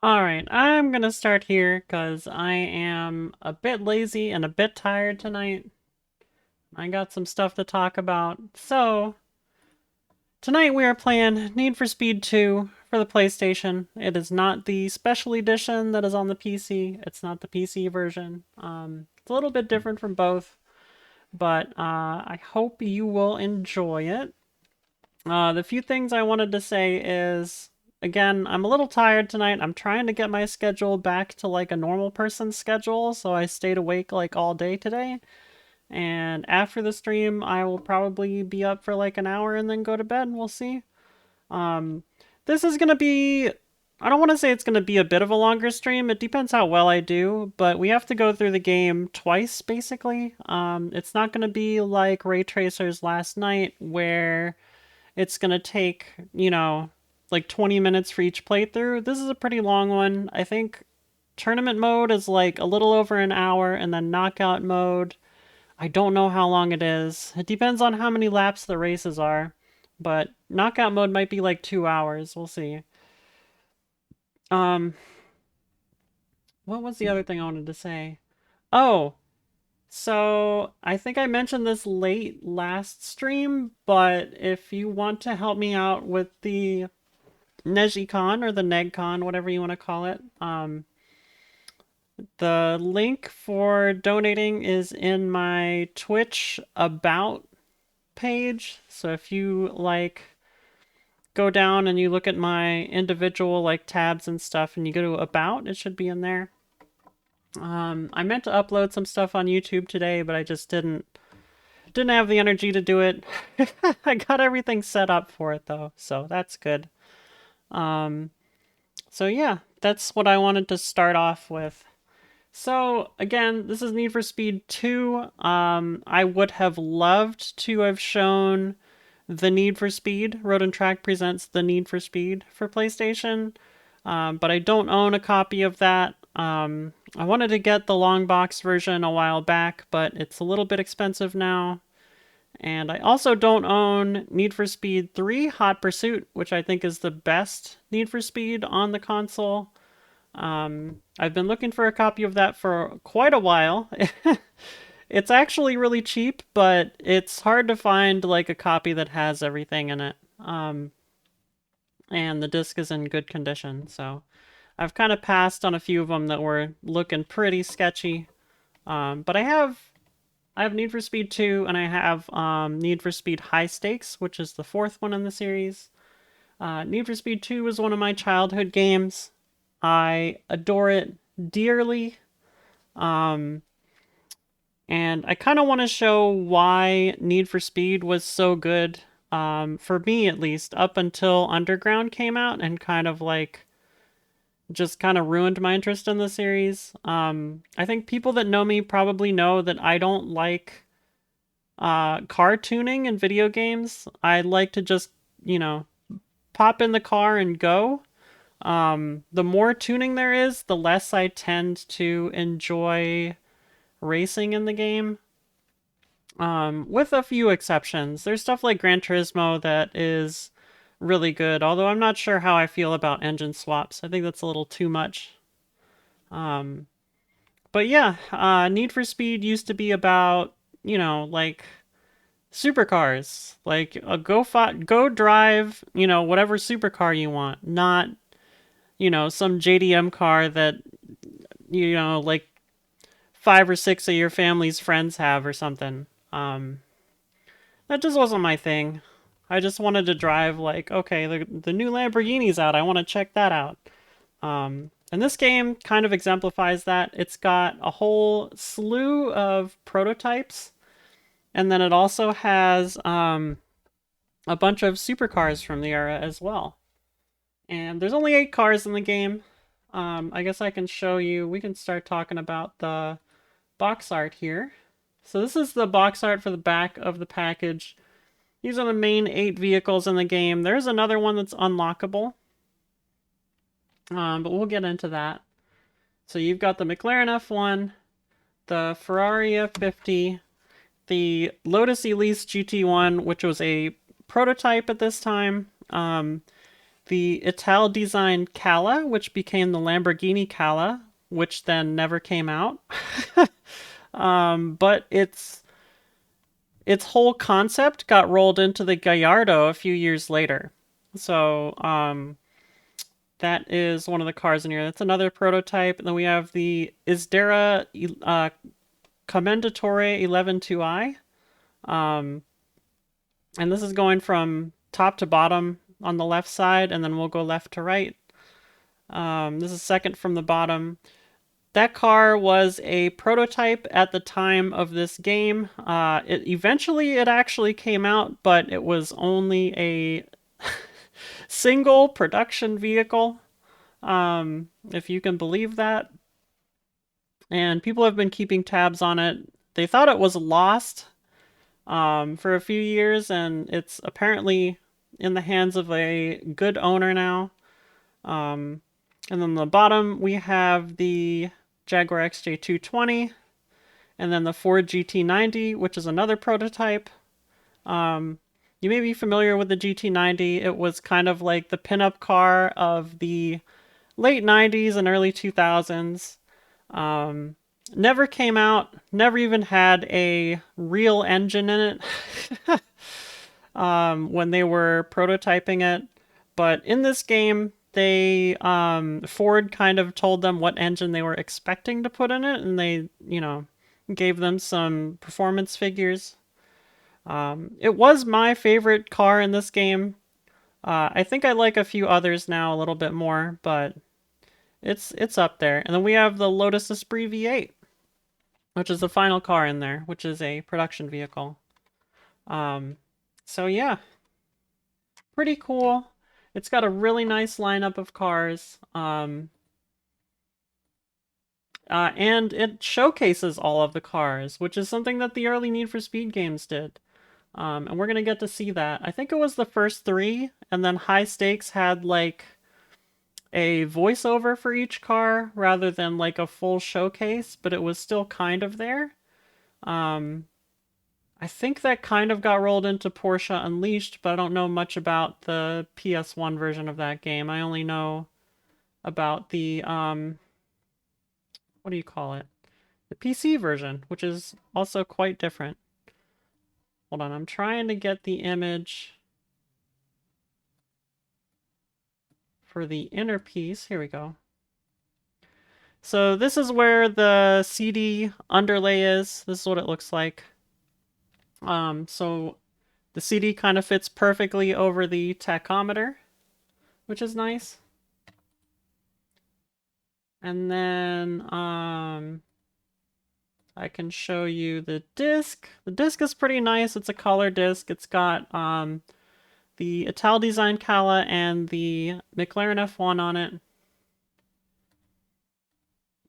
Alright, I'm gonna start here because I am a bit lazy and a bit tired tonight. I got some stuff to talk about. So, tonight we are playing Need for Speed 2 for the PlayStation. It is not the special edition that is on the PC. It's not the PC version. It's a little bit different from both, but I hope you will enjoy it. The few things I wanted to say is, again, I'm a little tired tonight. I'm trying to get my schedule back to like a normal person's schedule, so I stayed awake like all day today. And after the stream, I will probably be up for like an hour and then go to bed. We'll see. Um, this is gonna be. I don't want to say it's gonna be a bit of a longer stream. It depends how well I do, but we have to go through the game twice basically. It's not gonna be like Ray Tracer's last night where it's going to take, like 20 minutes for each playthrough. This is a pretty long one. I think tournament mode is like a little over an hour, and then knockout mode, I don't know how long it is. It depends on how many laps the races are, but knockout mode might be like 2 hours. We'll see. Um, what was the other thing I wanted to say? Oh, so I think I mentioned this late last stream, but if you want to help me out with the NejiCon or the NegCon, whatever you want to call it. The link for donating is in my Twitch about page. So if you like go down and you look at my individual like tabs and stuff and you go to about, it should be in there. I meant to upload some stuff on YouTube today, but I just didn't have the energy to do it. I got everything set up for it though, so that's good. Um, So yeah, that's what I wanted to start off with. So again, this is Need for Speed 2. I would have loved to have shown the Need for Speed. Road and Track presents the Need for Speed for PlayStation, but I don't own a copy of that. I wanted to get the long box version a while back, but it's a little bit expensive now. And I also don't own Need for Speed 3 Hot Pursuit, which I think is the best Need for Speed on the console. I've been looking for a copy of that for quite a while. It's actually really cheap, but it's hard to find like a copy that has everything in it. And the disc is in good condition, so I've kind of passed on a few of them that were looking pretty sketchy. But I have Need for Speed 2, and I have Need for Speed High Stakes, which is the fourth one in the series. Need for Speed 2 was one of my childhood games. I adore it dearly. Um, and I kind of want to show why Need for Speed was so good, for me at least, up until Underground came out and kind of like just kind of ruined my interest in the series. I think people that know me probably know that I don't like car tuning in video games. I like to just, you know, pop in the car and go. The more tuning there is, the less I tend to enjoy racing in the game. With a few exceptions. There's stuff like Gran Turismo that is really good, although I'm not sure how I feel about engine swaps. I think that's a little too much. Um, but yeah, Need for Speed used to be about, like supercars. Like go drive, whatever supercar you want, not, some JDM car that, like five or six of your family's friends have or something. That just wasn't my thing. I just wanted to drive like, okay, the new Lamborghini's out. I want to check that out. And this game kind of exemplifies that. It's got a whole slew of prototypes, and then it also has a bunch of supercars from the era as well. And there's only 8 cars in the game. I guess I can show you. We can start talking about the box art here. So this is the box art for the back of the package. These are the main 8 vehicles in the game. There's another one that's unlockable, but we'll get into that. So you've got the McLaren F1, the Ferrari F50, the Lotus Elise GT1, which was a prototype at this time, the Ital-designed Cala, which became the Lamborghini Cala, which then never came out. But its whole concept got rolled into the Gallardo a few years later. So that is one of the cars in here. That's another prototype. And then we have the Isdera Commendatore 112i. And this is going from top to bottom on the left side, and then we'll go left to right. This is second from the bottom. That car was a prototype at the time of this game. Eventually it actually came out, but it was only a single production vehicle, if you can believe that. And people have been keeping tabs on it. They thought it was lost for a few years, and it's apparently in the hands of a good owner now. And then on the bottom we have the Jaguar XJ220, and then the Ford GT90, which is another prototype. You may be familiar with the GT90. It was kind of like the pinup car of the late 90s and early 2000s. Never came out, never even had a real engine in it when they were prototyping it. But in this game, they Ford kind of told them what engine they were expecting to put in it, and they, gave them some performance figures. It was my favorite car in this game. I think I like a few others now a little bit more, but it's up there. And then we have the Lotus Esprit V8, which is the final car in there, which is a production vehicle. So yeah, pretty cool. It's got a really nice lineup of cars. And it showcases all of the cars, which is something that the early Need for Speed games did. And we're going to get to see that. I think it was the first 3, and then High Stakes had like a voiceover for each car rather than like a full showcase, but it was still kind of there. I think that kind of got rolled into Porsche Unleashed, but I don't know much about the PS1 version of that game. I only know about the, what do you call it? The PC version, which is also quite different. Hold on, I'm trying to get the image for the inner piece. Here we go. So this is where the CD underlay is. This is what it looks like. So the CD kind of fits perfectly over the tachometer, which is nice. And then I can show you the disc. The disc is pretty nice. It's a color disc. It's got the Ital-designed Cala and the McLaren F1 on it.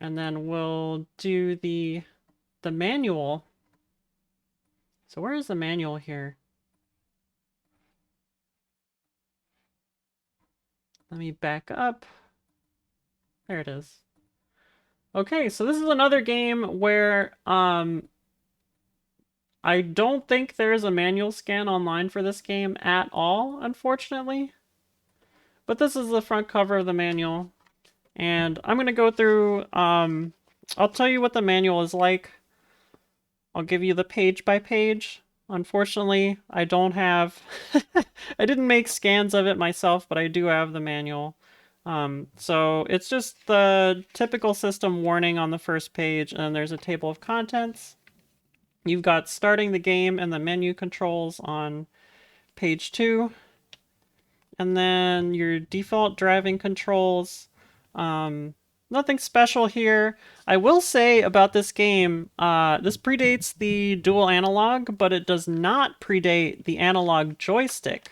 And then we'll do the manual. So where is the manual here? Let me back up. There it is. Okay, so this is another game where I don't think there's a manual scan online for this game at all, unfortunately. But this is the front cover of the manual. And I'm going to go through, I'll tell you what the manual is like. I'll give you the page by page. Unfortunately, I don't have... I didn't make scans of it myself, but I do have the manual. So it's just the typical system warning on the first page, and then there's a table of contents. You've got starting the game and the menu controls on page 2. And then your default driving controls. Nothing special here. I will say about this game, this predates the dual analog, but it does not predate the analog joystick,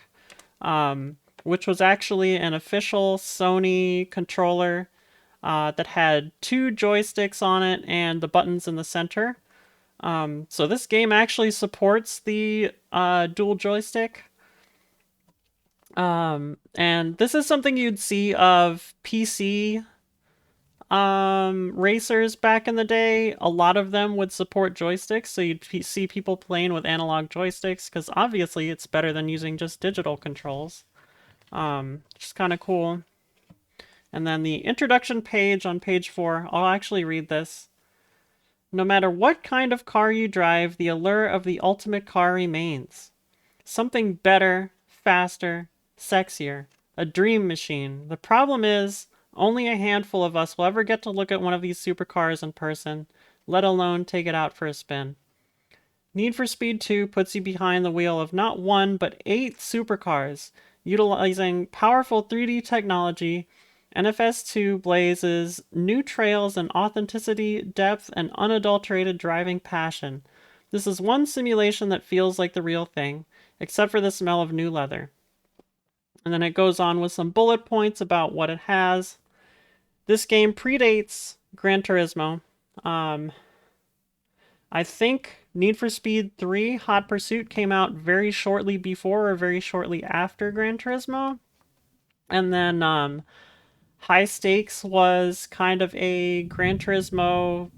which was actually an official Sony controller that had 2 joysticks on it and the buttons in the center. So this game actually supports the dual joystick. And this is something you'd see of PC racers back in the day. A lot of them would support joysticks, so you'd see people playing with analog joysticks, because obviously it's better than using just digital controls. which is kind of cool. And then the introduction page on page 4, I'll actually read this. No matter what kind of car you drive, the allure of the ultimate car remains. Something better, faster, sexier. A dream machine. The problem is, only a handful of us will ever get to look at one of these supercars in person, let alone take it out for a spin. Need for Speed 2 puts you behind the wheel of not one, but 8 supercars, utilizing powerful 3D technology. NFS2 blazes new trails in authenticity, depth, and unadulterated driving passion. This is one simulation that feels like the real thing, except for the smell of new leather. And then it goes on with some bullet points about what it has. This game predates Gran Turismo. I think Need for Speed 3 Hot Pursuit came out very shortly before or very shortly after Gran Turismo. And then High Stakes was kind of a Gran Turismo.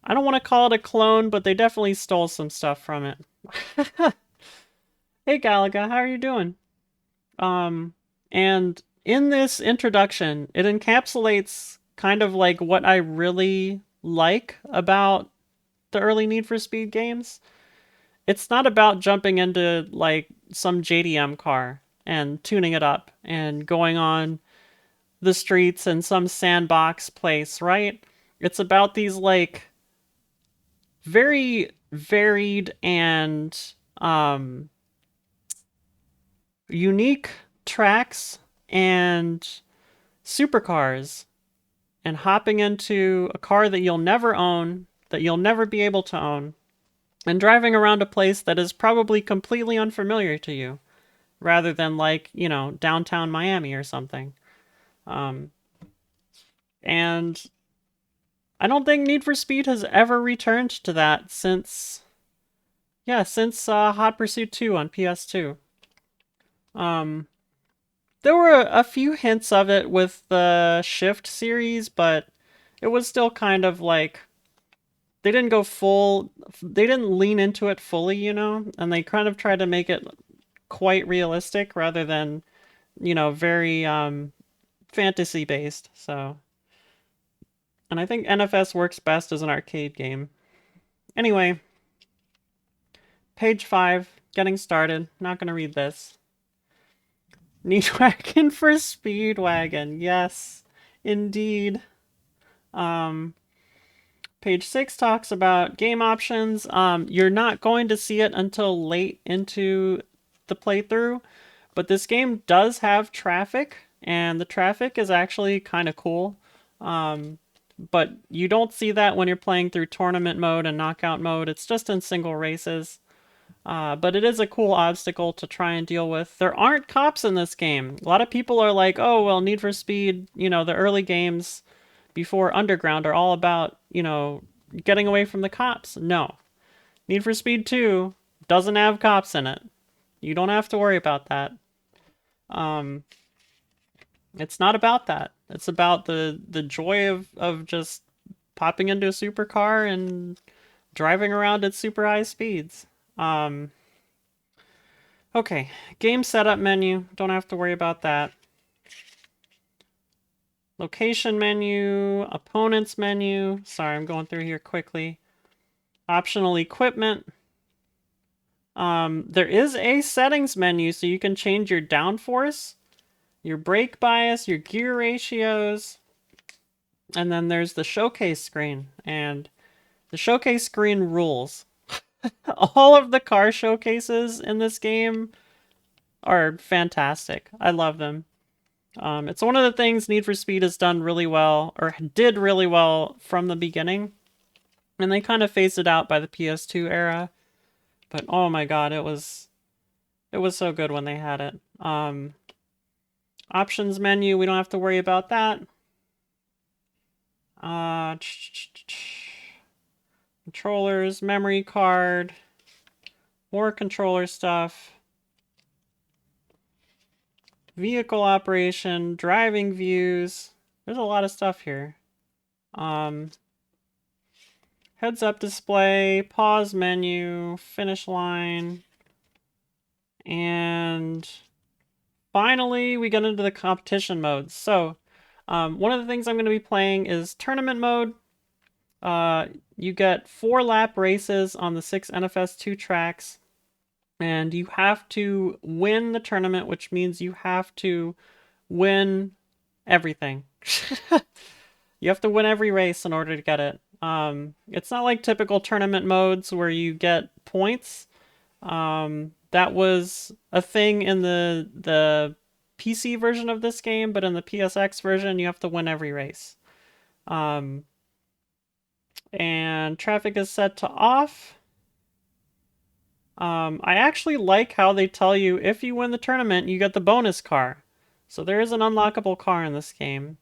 I don't want to call it a clone, but they definitely stole some stuff from it. Hey Galaga, how are you doing? And in this introduction, it encapsulates kind of like what I really like about the early Need for Speed games. It's not about jumping into like some JDM car and tuning it up and going on the streets in some sandbox place, right? It's about these like very varied and unique tracks and supercars and hopping into a car that you'll never own, that you'll never be able to own, and driving around a place that is probably completely unfamiliar to you, rather than like, you know, downtown Miami or something. And I don't think Need for Speed has ever returned to that since, yeah, since Hot Pursuit 2 on PS2. There were a few hints of it with the Shift series, but it was still kind of like they didn't go full, they didn't lean into it fully, you know, and they kind of tried to make it quite realistic rather than, you know, very fantasy based. So, and I think NFS works best as an arcade game. Anyway, page 5, getting started. Not gonna read this. Needwagon for Speedwagon. Yes, indeed. Page 6 talks about game options. You're not going to see it until late into the playthrough, but this game does have traffic, and the traffic is actually kind of cool. But you don't see that when you're playing through tournament mode and knockout mode. It's just in single races. But it is a cool obstacle to try and deal with. There aren't cops in this game. A lot of people are like, oh, well, Need for Speed, you know, the early games before Underground are all about, you know, getting away from the cops. No. Need for Speed 2 doesn't have cops in it. You don't have to worry about that. It's not about that. It's about the joy of just popping into a supercar and driving around at super high speeds. Okay, game setup menu. Don't have to worry about that. Location menu, opponents menu. Sorry, I'm going through here quickly. Optional equipment. There is a settings menu, so you can change your downforce, your brake bias, your gear ratios, and then there's the showcase screen. And the showcase screen rules. All of the car showcases in this game are fantastic. I love them. It's one of the things Need for Speed has done really well, or did really well from the beginning. And they kind of phased it out by the PS2 era. But oh my god, it was so good when they had it. Options menu, we don't have to worry about that. Controllers, memory card, more controller stuff. Vehicle operation, driving views. There's a lot of stuff here. Heads up display, pause menu, finish line, and finally we get into the competition modes. So, one of the things I'm going to be playing is tournament mode. You get 4-lap races on the 6 NFS2 tracks, and you have to win the tournament, which means you have to win everything. You have to win every race in order to get it. It's not like typical tournament modes where you get points. That was a thing in the PC version of this game, but in the PSX version, you have to win every race. And traffic is set to off. I actually like how they tell you if you win the tournament, you get the bonus car. So there is an unlockable car in this game.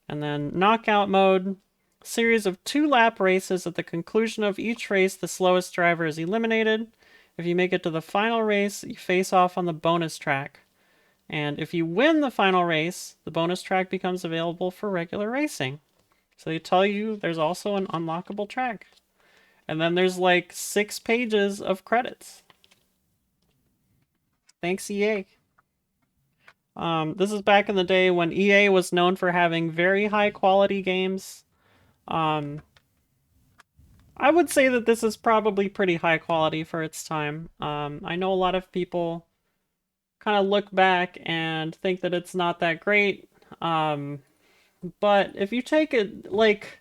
And then knockout mode, series of 2-lap races. At the conclusion of each race, the slowest driver is eliminated. If you make it to the final race, you face off on the bonus track. And if you win the final race, the bonus track becomes available for regular racing. So they tell you there's also an unlockable track. And then there's like 6 pages of credits. Thanks, EA. This is back in the day when EA was known for having very high quality games. I would say that this is probably pretty high quality for its time. I know a lot of people kind of look back and think that it's not that great. But if you take it, like,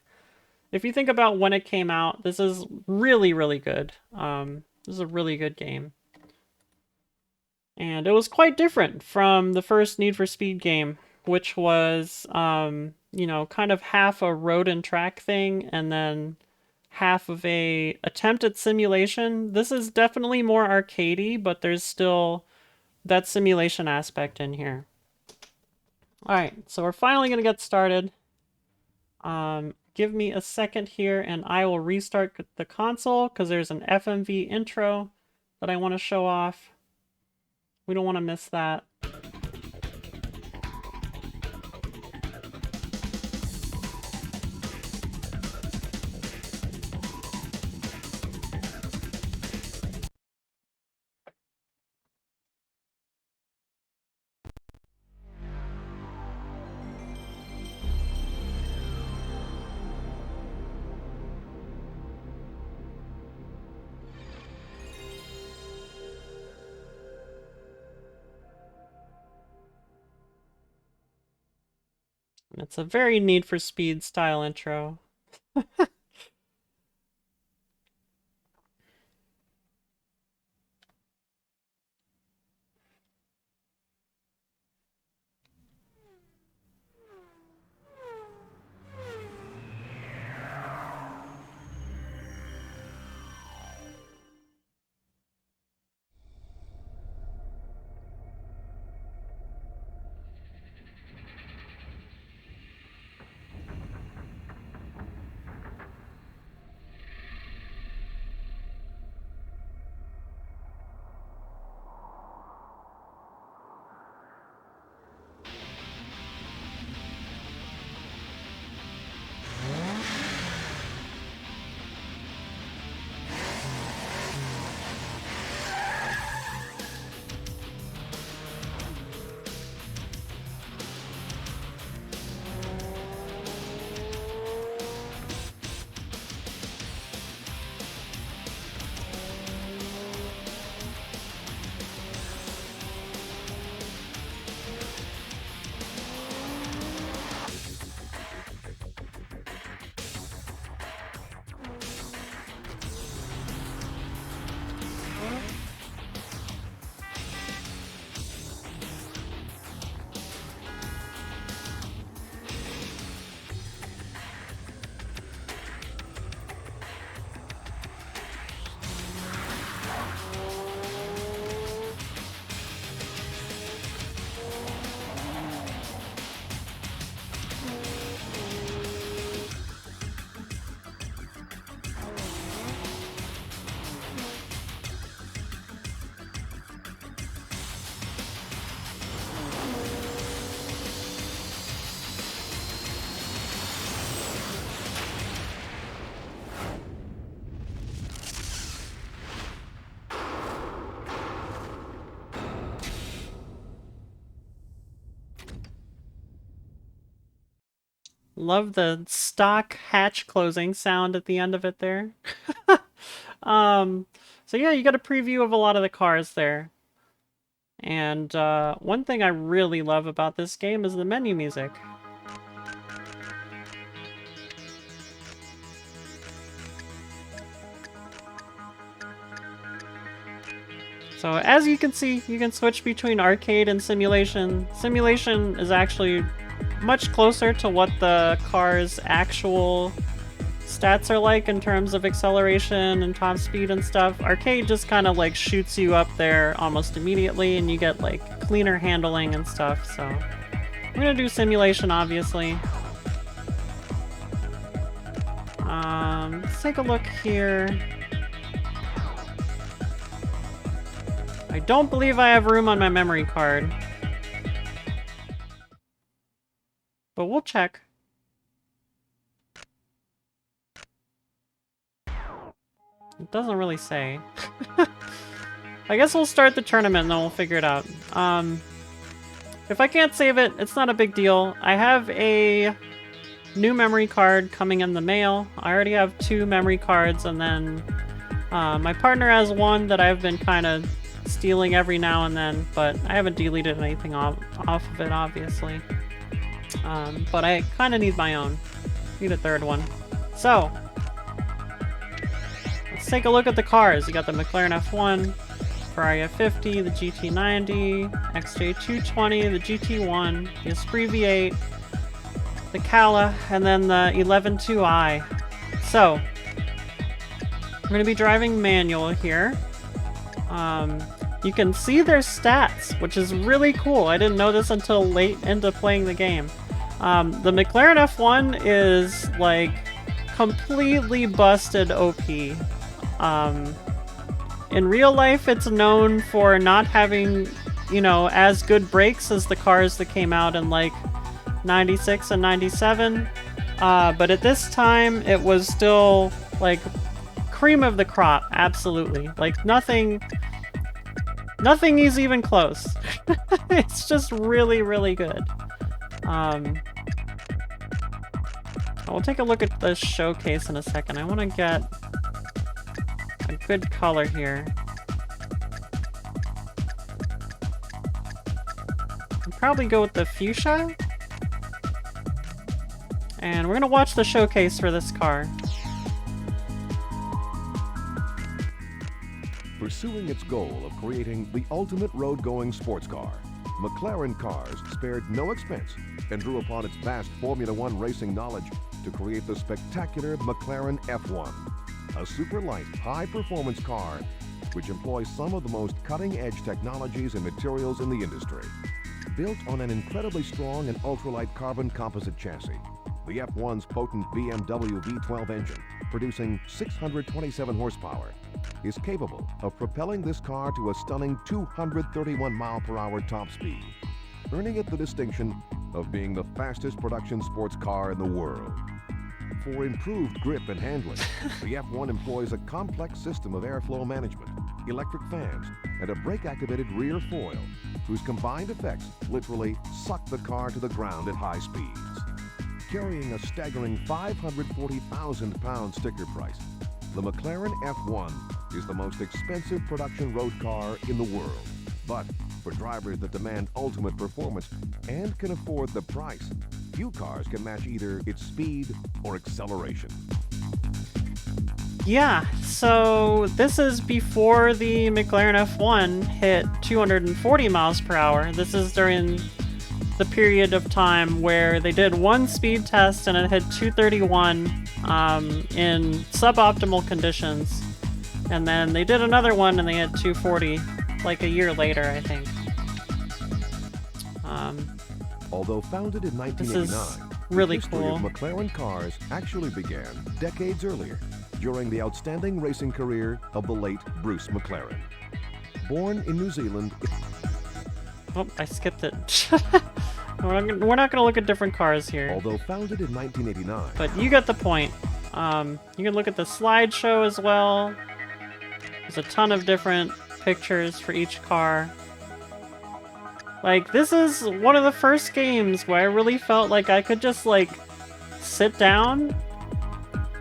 if you think about when it came out, this is really, really good. This is a really good game. And it was quite different from the first Need for Speed game, which was, you know, kind of half a road and track thing and then half of a attempt at simulation. This is definitely more arcadey, but there's still that simulation aspect in here. Alright, so we're finally going to get started. Give me a second here and I will restart the console because there's an FMV intro that I want to show off. We don't want to miss that. It's a very Need for Speed style intro. Love the stock hatch closing sound at the end of it there. So yeah, you got a preview of a lot of the cars there. And one thing I really love about this game is the menu music. So as you can see, you can switch between arcade and simulation. Simulation is actually much closer to what the car's actual stats are like in terms of acceleration and top speed and stuff. Arcade just kind of like shoots you up there almost immediately and you get like cleaner handling and stuff. So I'm gonna do simulation, obviously. Let's take a look here. I don't believe I have room on my memory card. But we'll check. It doesn't really say. I guess we'll start the tournament and then we'll figure it out. If I can't save it, it's not a big deal. I have a new memory card coming in the mail. I already have 2 memory cards, and then my partner has one that I've been kind of stealing every now and then, but I haven't deleted anything off of it, obviously. But I kind of need my own. Need a 3rd one. So, let's take a look at the cars. You got the McLaren F1, Ferrari F50, the GT90, XJ220, the GT1, the Esprit V8, the Cala, and then the 11.2i. So, I'm going to be driving manual here. You can see their stats, which is really cool. I didn't know this until late into playing the game. The McLaren F1 is, like, completely busted OP. In real life, it's known for not having, you know, as good brakes as the cars that came out in, like, 96 and 97. But at this time, it was still, like, cream of the crop, absolutely. Like, nothing is even close. It's just really, really good. We'll take a look at the showcase in a second. I want to get a good color here. I'll probably go with the fuchsia. And we're going to watch the showcase for this car. Pursuing its goal of creating the ultimate road-going sports car, McLaren Cars spared no expense and drew upon its vast Formula One racing knowledge to create the spectacular McLaren F1, a super light, high-performance car which employs some of the most cutting-edge technologies and materials in the industry. Built on an incredibly strong and ultralight carbon composite chassis, the F1's potent BMW V12 engine, producing 627 horsepower, is capable of propelling this car to a stunning 231 mile/hour top speed, earning it the distinction of being the fastest production sports car in the world. For improved grip and handling, the F1 employs a complex system of airflow management, electric fans, and a brake-activated rear foil, whose combined effects literally suck the car to the ground at high speeds. Carrying a staggering 540,000 pound sticker price, the McLaren F1 is the most expensive production road car in the world. But for drivers that demand ultimate performance and can afford the price, few cars can match either its speed or acceleration. Yeah, so this is before the McLaren F1 hit 240 miles per hour. This is during the period of time where they did one speed test and it hit 231 in suboptimal conditions. And then they did another one and they hit 240 like a year later, I think. Although founded in 1989, really the history cool. of McLaren Cars actually began decades earlier, during the outstanding racing career of the late Bruce McLaren. Born in New Zealand... Oh, I skipped it. We're not going to look at different cars here. Although founded in 1989... But you get the point. You can look at the slideshow as well. There's a ton of different pictures for each car. Like, this is one of the first games where I really felt like I could just, like, sit down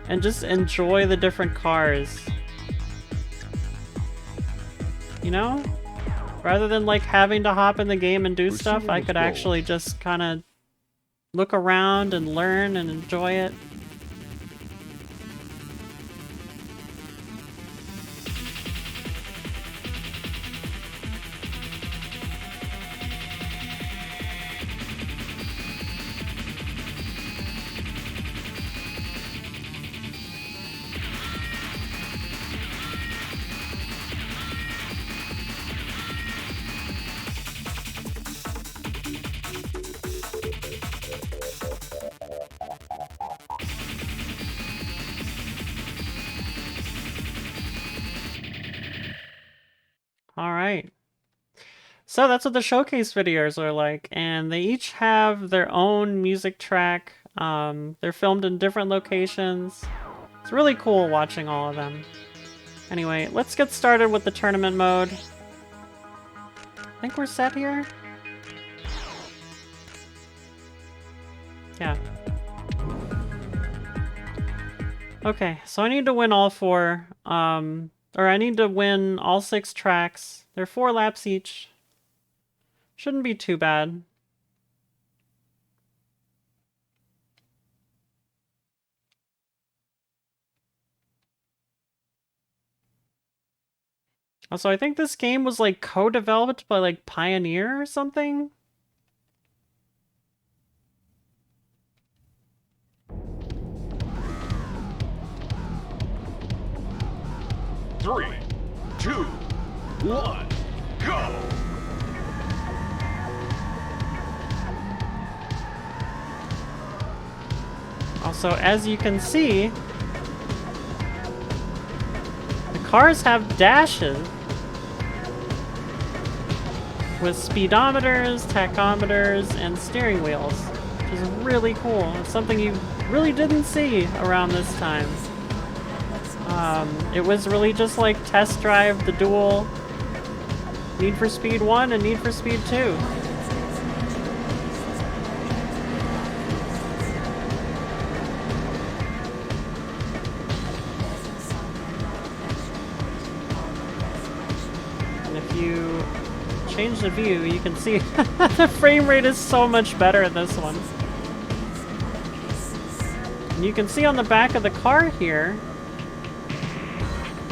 and just enjoy the different cars. You know? Rather than like having to hop in the game and do stuff, I could actually just kind of look around and learn and enjoy it. Alright. So that's what the showcase videos are like, and they each have their own music track. They're filmed in different locations. It's really cool watching all of them. Anyway, let's get started with the tournament mode. I think we're set here? Yeah. Okay, so I need to win all 4. Or I need to win all 6 tracks. They're 4 laps each. Shouldn't be too bad. Also, I think this game was like co-developed by like Pioneer or something. Three, 2, 1, go! Also, as you can see, the cars have dashes with speedometers, tachometers, and steering wheels, which is really cool. It's something you really didn't see around this time. It was really just like Test Drive, the dual Need for Speed 1 and Need for Speed 2. And if you change the view, you can see the frame rate is so much better in this one. And you can see on the back of the car here,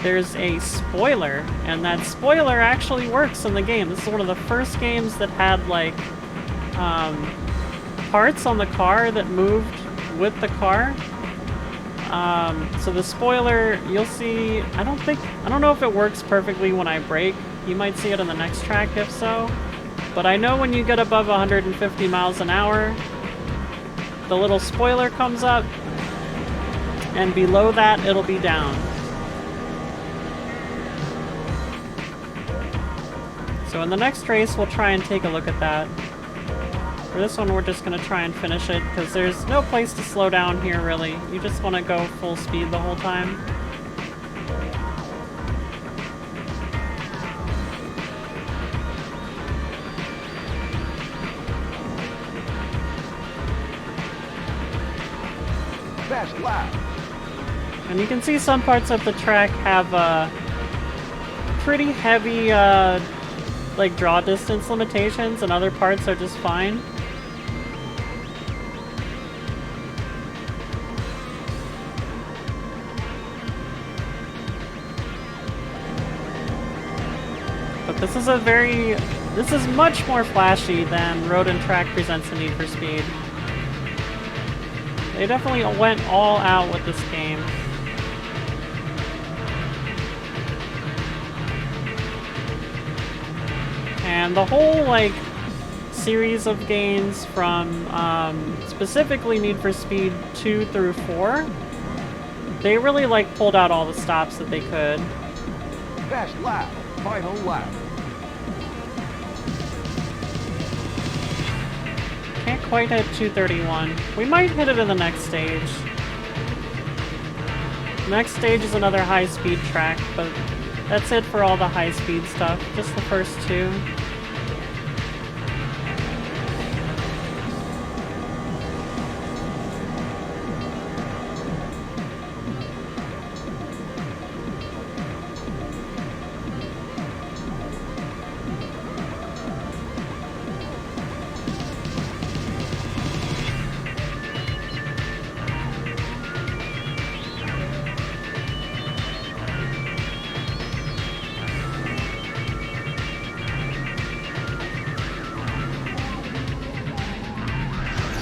there's a spoiler, and that spoiler actually works in the game. This is one of the first games that had like parts on the car that moved with the car. So the spoiler, you'll see, I don't know if it works perfectly when I brake. You might see it on the next track if so. But I know when you get above 150 miles an hour, the little spoiler comes up, and below that it'll be down. So in the next race, we'll try and take a look at that. For this one, we're just going to try and finish it, because there's no place to slow down here, really. You just want to go full speed the whole time. Fast lap. And you can see some parts of the track have pretty heavy like draw distance limitations, and other parts are just fine. But this is much more flashy than Road and Track Presents a Need for Speed. They definitely went all out with this game. And the whole, like, series of games from, specifically Need for Speed 2 through 4, they really, like, pulled out all the stops that they could. Fast lap. Final lap. Can't quite hit 231. We might hit it in the next stage. The next stage is another high-speed track, but that's it for all the high-speed stuff. Just the first 2.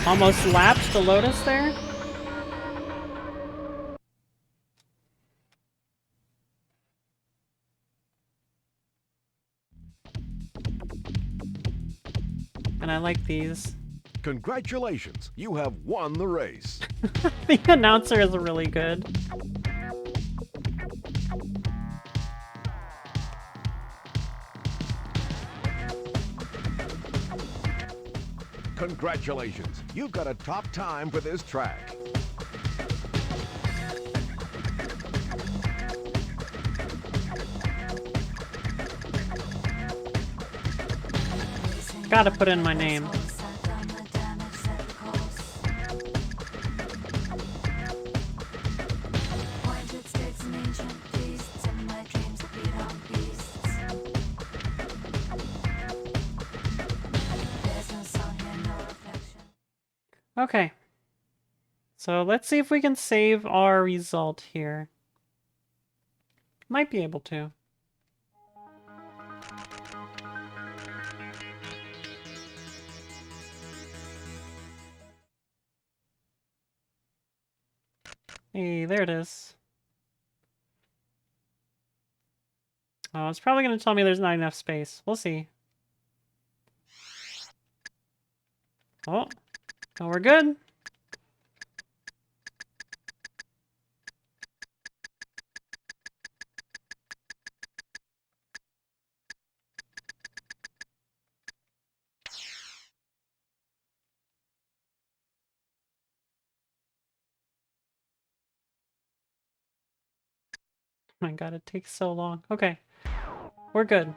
Almost lapped the Lotus there. And I like these. Congratulations, you have won the race. The announcer is really good. Congratulations, you've got a top time for this track. Gotta put in my name. Okay. So let's see if we can save our result here. Might be able to. Hey, there it is. Oh, it's probably going to tell me there's not enough space. We'll see. Oh, no, we're good. Oh my god, it takes so long. Okay, we're good.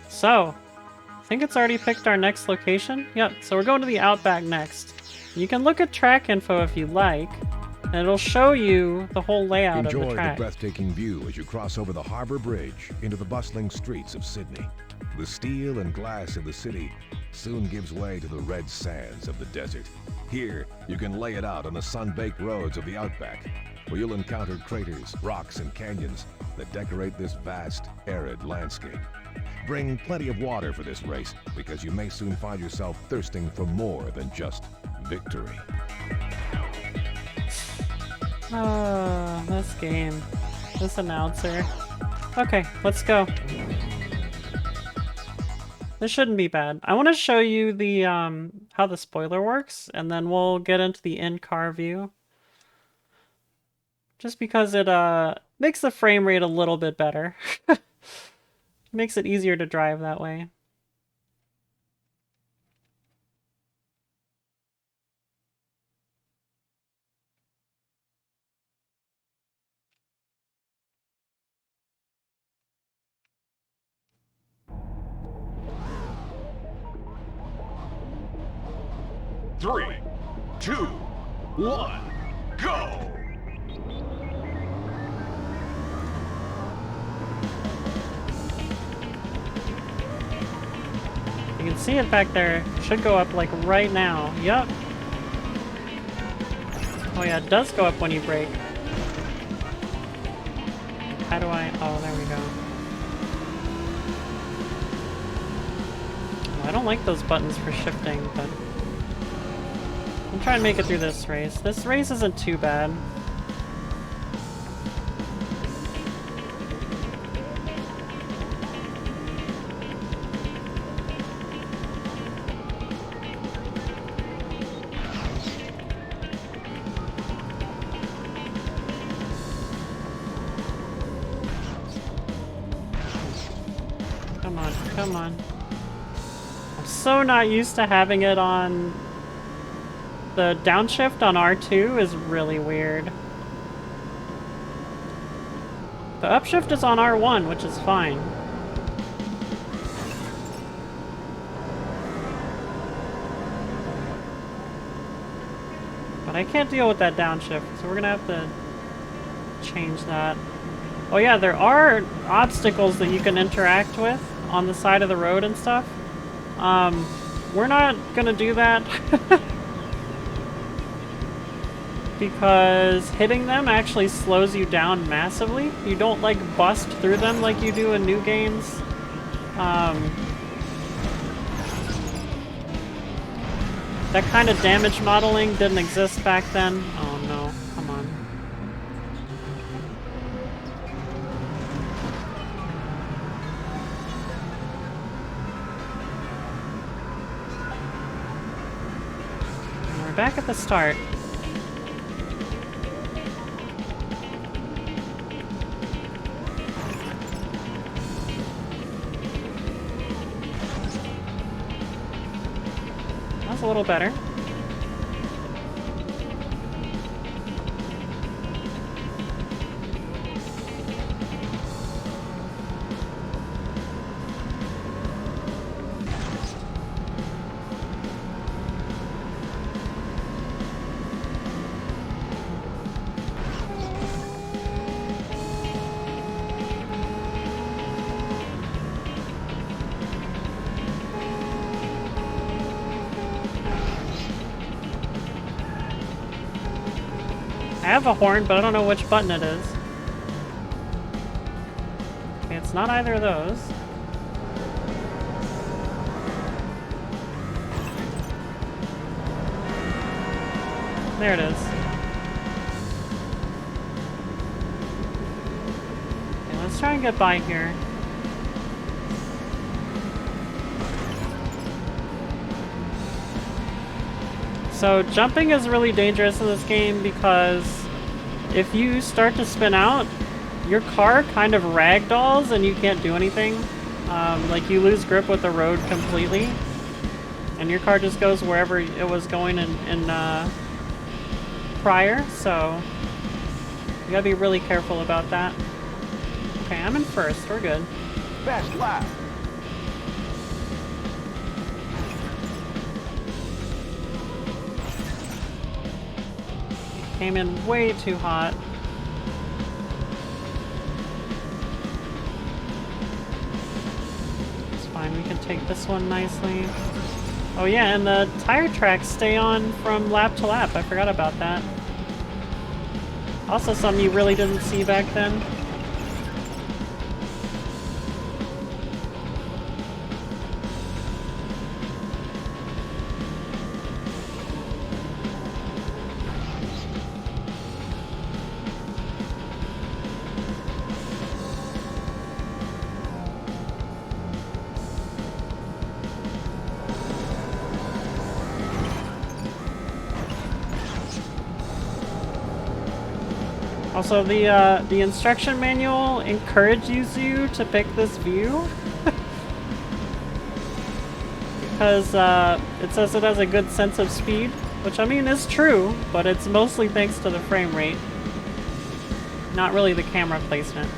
So, I think it's already picked our next location. Yep, so we're going to the Outback next. You can look at track info if you like, and it'll show you the whole layout of the Enjoy track. the breathtaking view as you cross over the Harbor Bridge into the bustling streets of Sydney. The steel and glass of the city soon gives way to the red sands of the desert. Here, you can lay it out on the sun-baked roads of the Outback, where you'll encounter craters, rocks, and canyons that decorate this vast, arid landscape. Bring plenty of water for this race, because you may soon find yourself thirsting for more than just victory. Oh, this game. This announcer. Okay, let's go. This shouldn't be bad. I want to show you the how the spoiler works, and then we'll get into the in-car view. Just because it makes the frame rate a little bit better. Makes it easier to drive that way. Three, two, one, go! You can see it back there. It should go up like right now. Yup. Oh yeah, it does go up when you brake. How do I... Oh, there we go. Well, I don't like those buttons for shifting, but... I'm trying to make it through this race. This race isn't too bad. Come on, come on. I'm so not used to having it on... The downshift on R2 is really weird. The upshift is on R1, which is fine. But I can't deal with that downshift, so we're gonna have to change that. Oh yeah, there are obstacles that you can interact with on the side of the road and stuff. We're not gonna do that. Because hitting them actually slows you down massively. You don't like bust through them like you do in new games. That kind of damage modeling didn't exist back then. Oh no, come on. And we're back at the start. That's a little better. I have a horn, but I don't know which button it is. Okay, it's not either of those. There it is. Okay, let's try and get by here. So jumping is really dangerous in this game because if you start to spin out, your car kind of ragdolls and you can't do anything. Like you lose grip with the road completely, and your car just goes wherever it was going in prior. So you gotta be really careful about that. Okay, I'm in first. We're good. Best lap. Came in way too hot. It's fine, we can take this one nicely. Oh yeah, and the tire tracks stay on from lap to lap. I forgot about that. Also something you really didn't see back then. Also, the instruction manual encourages you to pick this view because it says it has a good sense of speed, which I mean is true, but it's mostly thanks to the frame rate, not really the camera placement.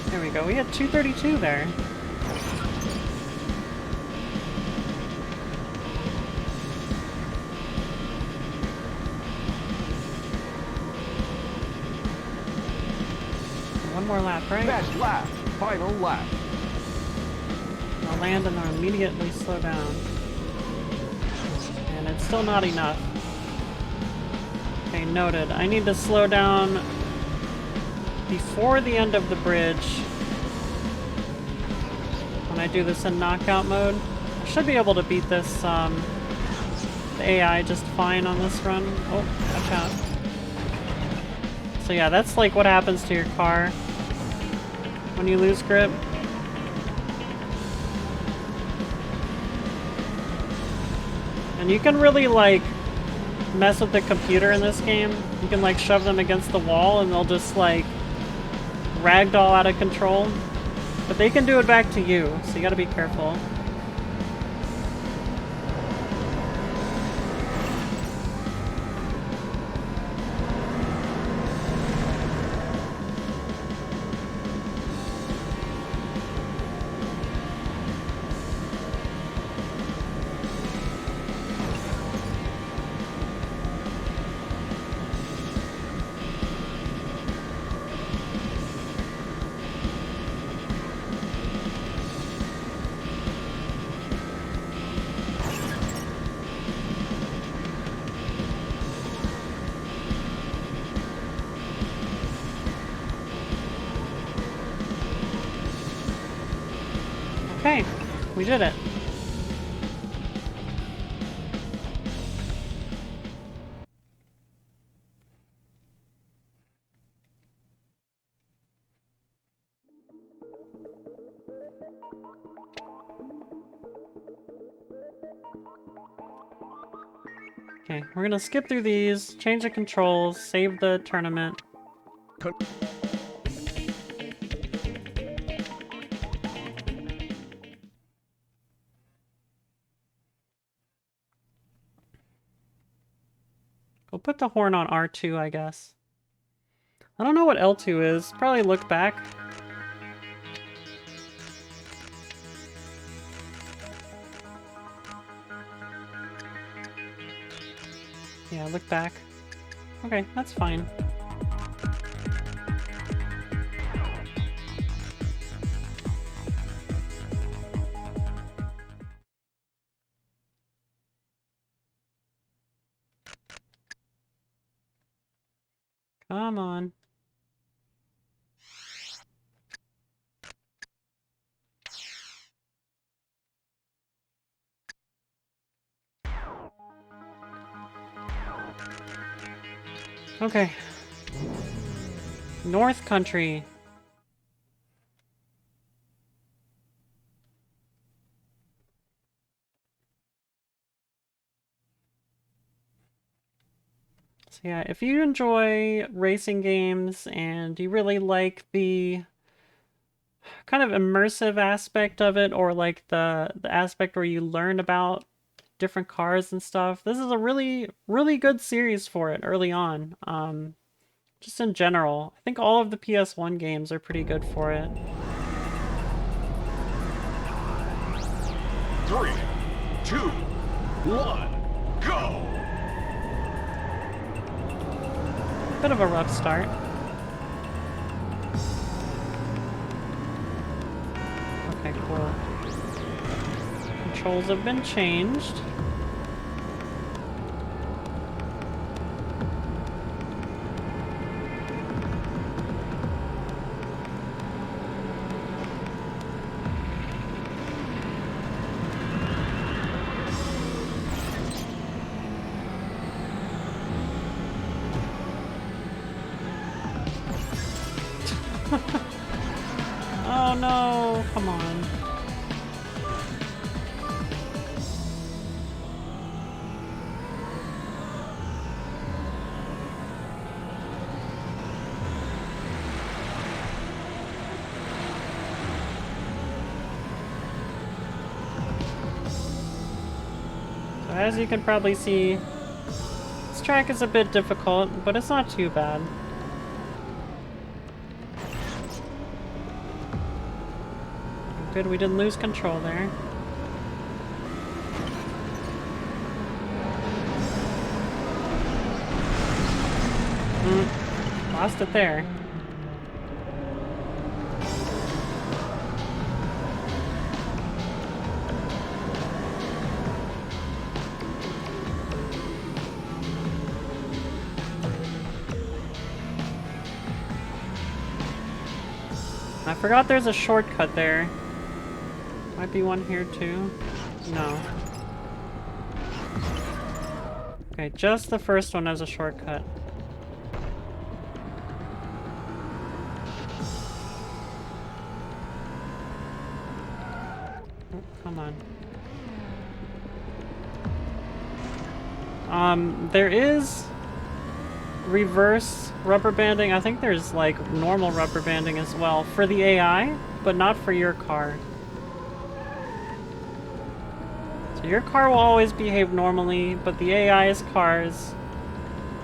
There we go. We had 232 there. One more lap, right? Best lap. Final lap. I'll land and then immediately slow down. And it's still not enough. Okay, noted. I need to slow down before the end of the bridge when I do this in knockout mode. I should be able to beat this, the AI just fine on this run. Oh, watch out. So yeah, that's like what happens to your car when you lose grip. And you can really like mess with the computer in this game. You can like shove them against the wall and they'll just like ragdoll out of control. But they can do it back to you, so you gotta be careful. Okay, we did it. Okay, we're gonna skip through these, change the controls, save the tournament. We'll put the horn on R2, I guess. I don't know what L2 is. Probably look back. Yeah, look back. Okay, that's fine. Come on. Okay. North Country. So yeah, if you enjoy racing games and you really like the kind of immersive aspect of it, or like the aspect where you learn about different cars and stuff, this is a really good series for it early on. Just in general, I think all of the PS1 games are pretty good for it. 3, 2, 1, go! Bit of a rough start. Okay, cool. Controls have been changed. Oh no, come on. So as you can probably see, this track is a bit difficult, but it's not too bad. Good, we didn't lose control there. Lost it there. I forgot there's a shortcut there. Might be one here too. No. Okay, just the first one has a shortcut. Oh, come on. There is reverse rubber banding. I think there's like normal rubber banding as well for the AI, but not for your car. So your car will always behave normally, but the AI's cars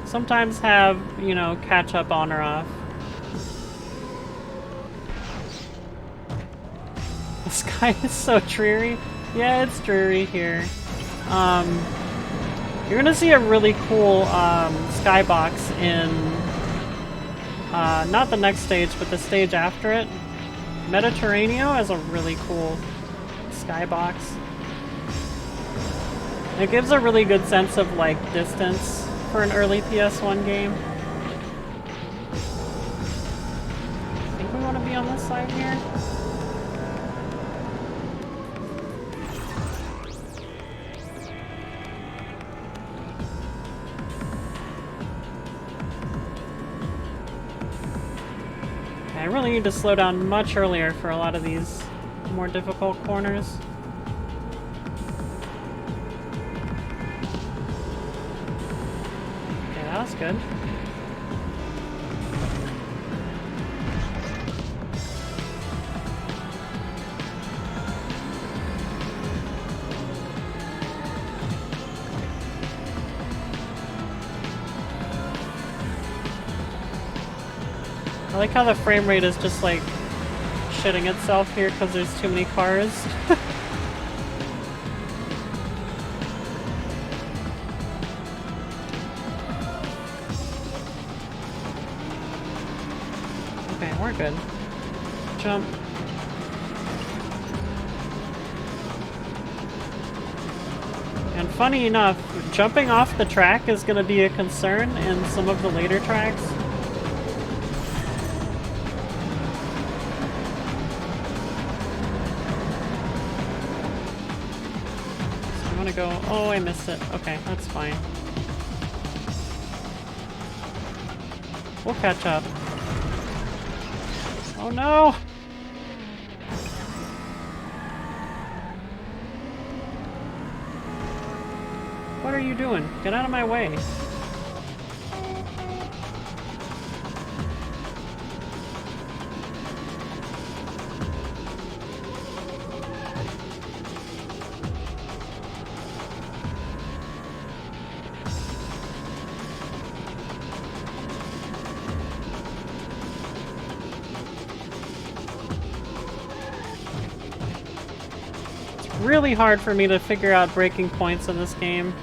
sometimes have, you know, catch up on or off. The sky is so dreary. Yeah, it's dreary here. You're gonna see a really cool skybox in not the next stage, but the stage after it. Mediterraneo has a really cool skybox. It gives a really good sense of like distance for an early PS1 game. I think we want to be on this side here. I really need to slow down much earlier for a lot of these more difficult corners. Okay, that was good. I like how the frame rate is just like shitting itself here because there's too many cars. Okay, we're good. Jump. And funny enough, jumping off the track is going to be a concern in some of the later tracks. Go. Oh, I missed it. Okay, that's fine. We'll catch up. Oh no! What are you doing? Get out of my way. Really hard for me to figure out breaking points in this game.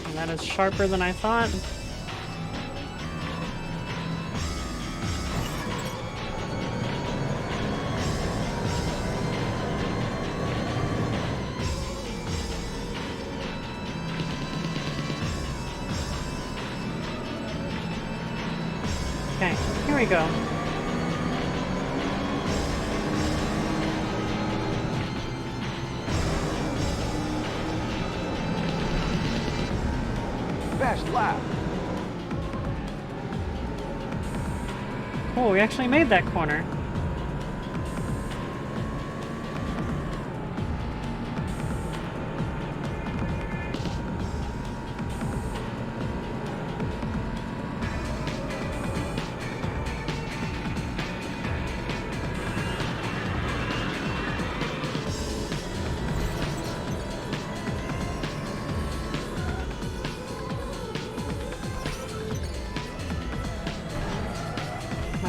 And that is sharper than I thought. Okay, here we go. Best lap. Cool, we actually made that corner.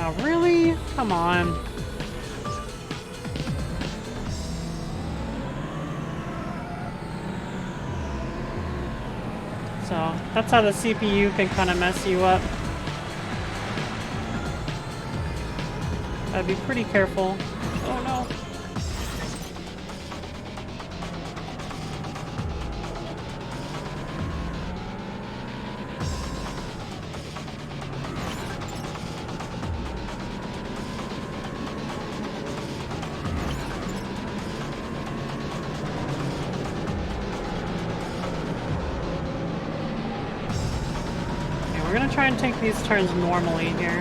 Oh, really? Come on. So, that's how the CPU can kind of mess you up. Gotta be pretty careful. Oh no. We're gonna try and take these turns normally here.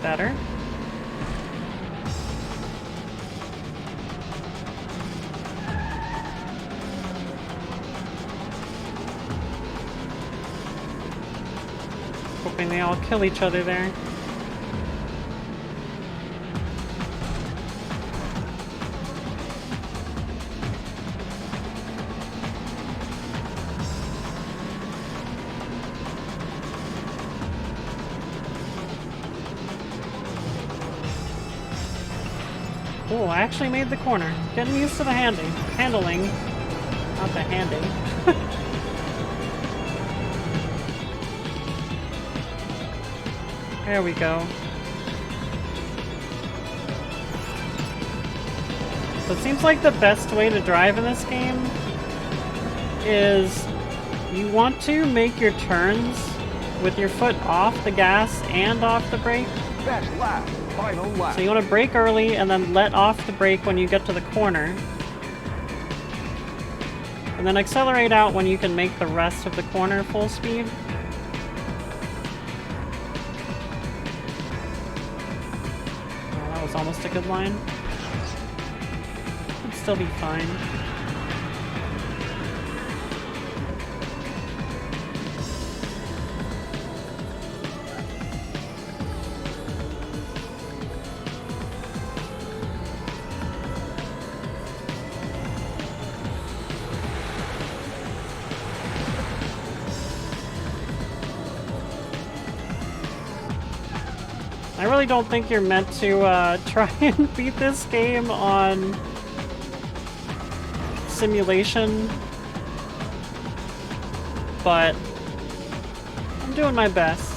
Better. Hoping they all kill each other there. Oh, I actually made the corner. Getting used to the handling. Not the handing. There we go. So it seems like the best way to drive in this game is you want to make your turns with your foot off the gas and off the brake. Best lap. final lap. So you want to brake early and then let off the brake when you get to the corner. And then accelerate out when you can make the rest of the corner full speed. Oh, that was almost a good line. Could still be fine. I really don't think you're meant to try and beat this game on simulation, but I'm doing my best.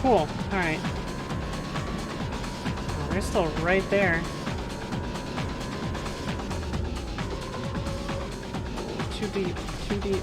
Cool, alright. They're still right there. Too deep, too deep.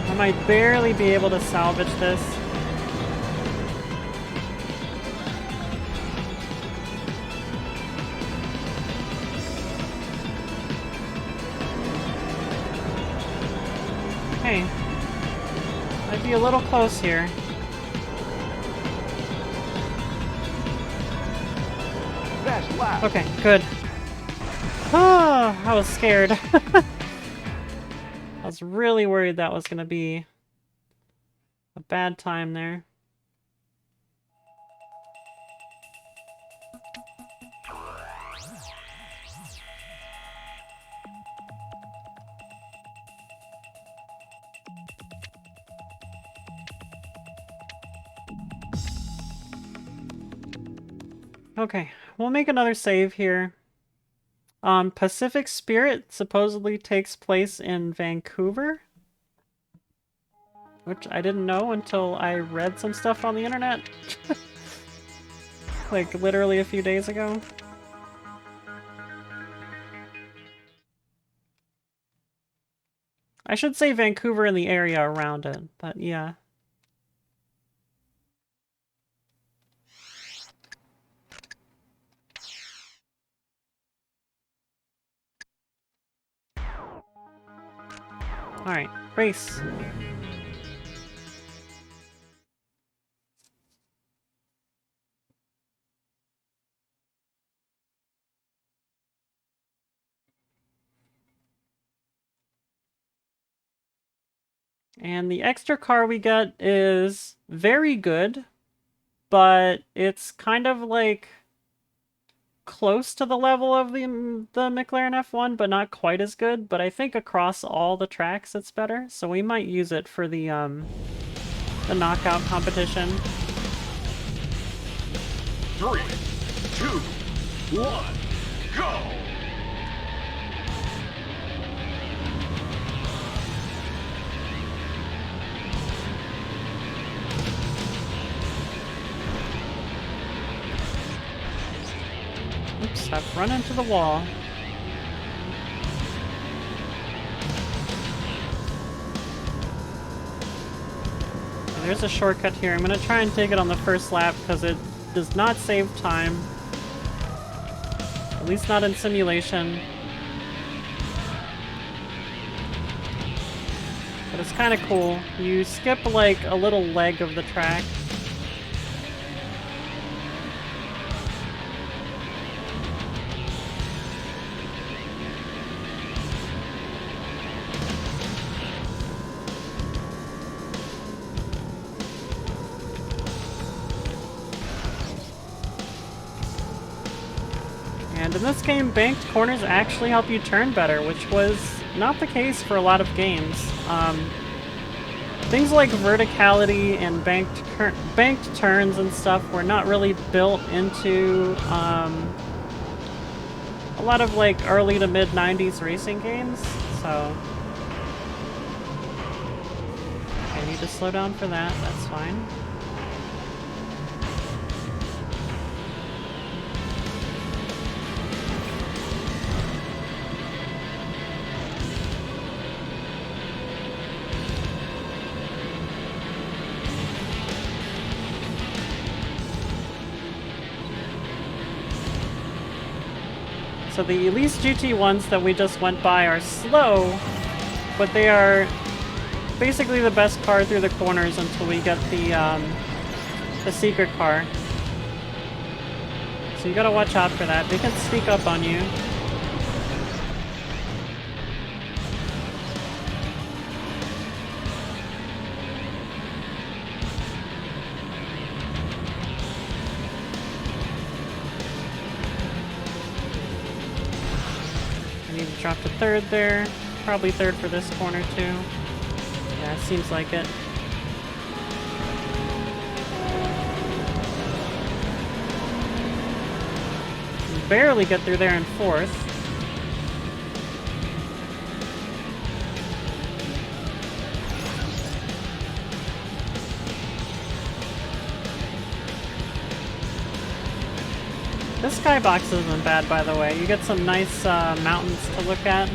I might barely be able to salvage this. Hey, might be a little close here. Best lap. Okay, good. Oh, I was scared. I was really worried that was gonna be a bad time there. Okay, we'll make another save here. Pacific Spirit supposedly takes place in Vancouver, which I didn't know until I read some stuff on the internet. Like, literally a few days ago. I should say Vancouver and the area around it, but yeah. Alright, race. And the extra car we get is very good, but it's kind of like close to the level of the McLaren F1, but not quite as good. But I think across all the tracks it's better, so we might use it for the knockout competition. 3, 2, 1, go! Oops, I've run into the wall. There's a shortcut here. I'm gonna try and take it on the first lap because it does not save time. At least not in simulation. But it's kind of cool. You skip like a little leg of the track. And in this game, banked corners actually help you turn better, which was not the case for a lot of games. Things like verticality and banked turns and stuff were not really built into a lot of like early to mid 90s racing games, so I need to slow down for that, that's fine. So the Elise GT ones that we just went by are slow, but they are basically the best car through the corners until we get the secret car. So you gotta watch out for that. They can sneak up on you. I need to drop to third there. Probably third for this corner too. Yeah, it seems like it. Can barely get through there in fourth. This skybox isn't bad, by the way. You get some nice mountains to look at.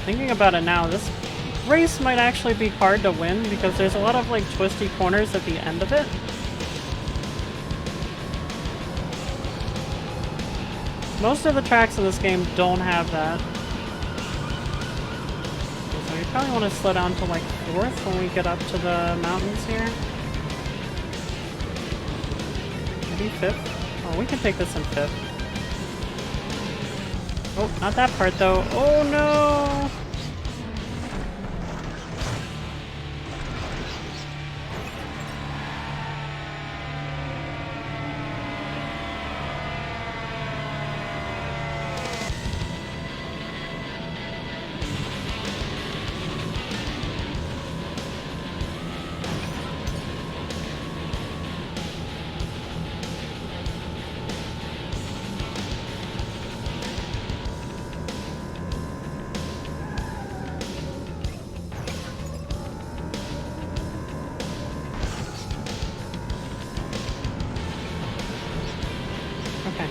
Thinking about it now, this race might actually be hard to win because there's a lot of like twisty corners at the end of it. Most of the tracks in this game don't have that. So you probably want to slow down to like fourth when we get up to the mountains here. Maybe fifth? Oh, we can take this in fifth. Oh, not that part though. Oh no! Okay.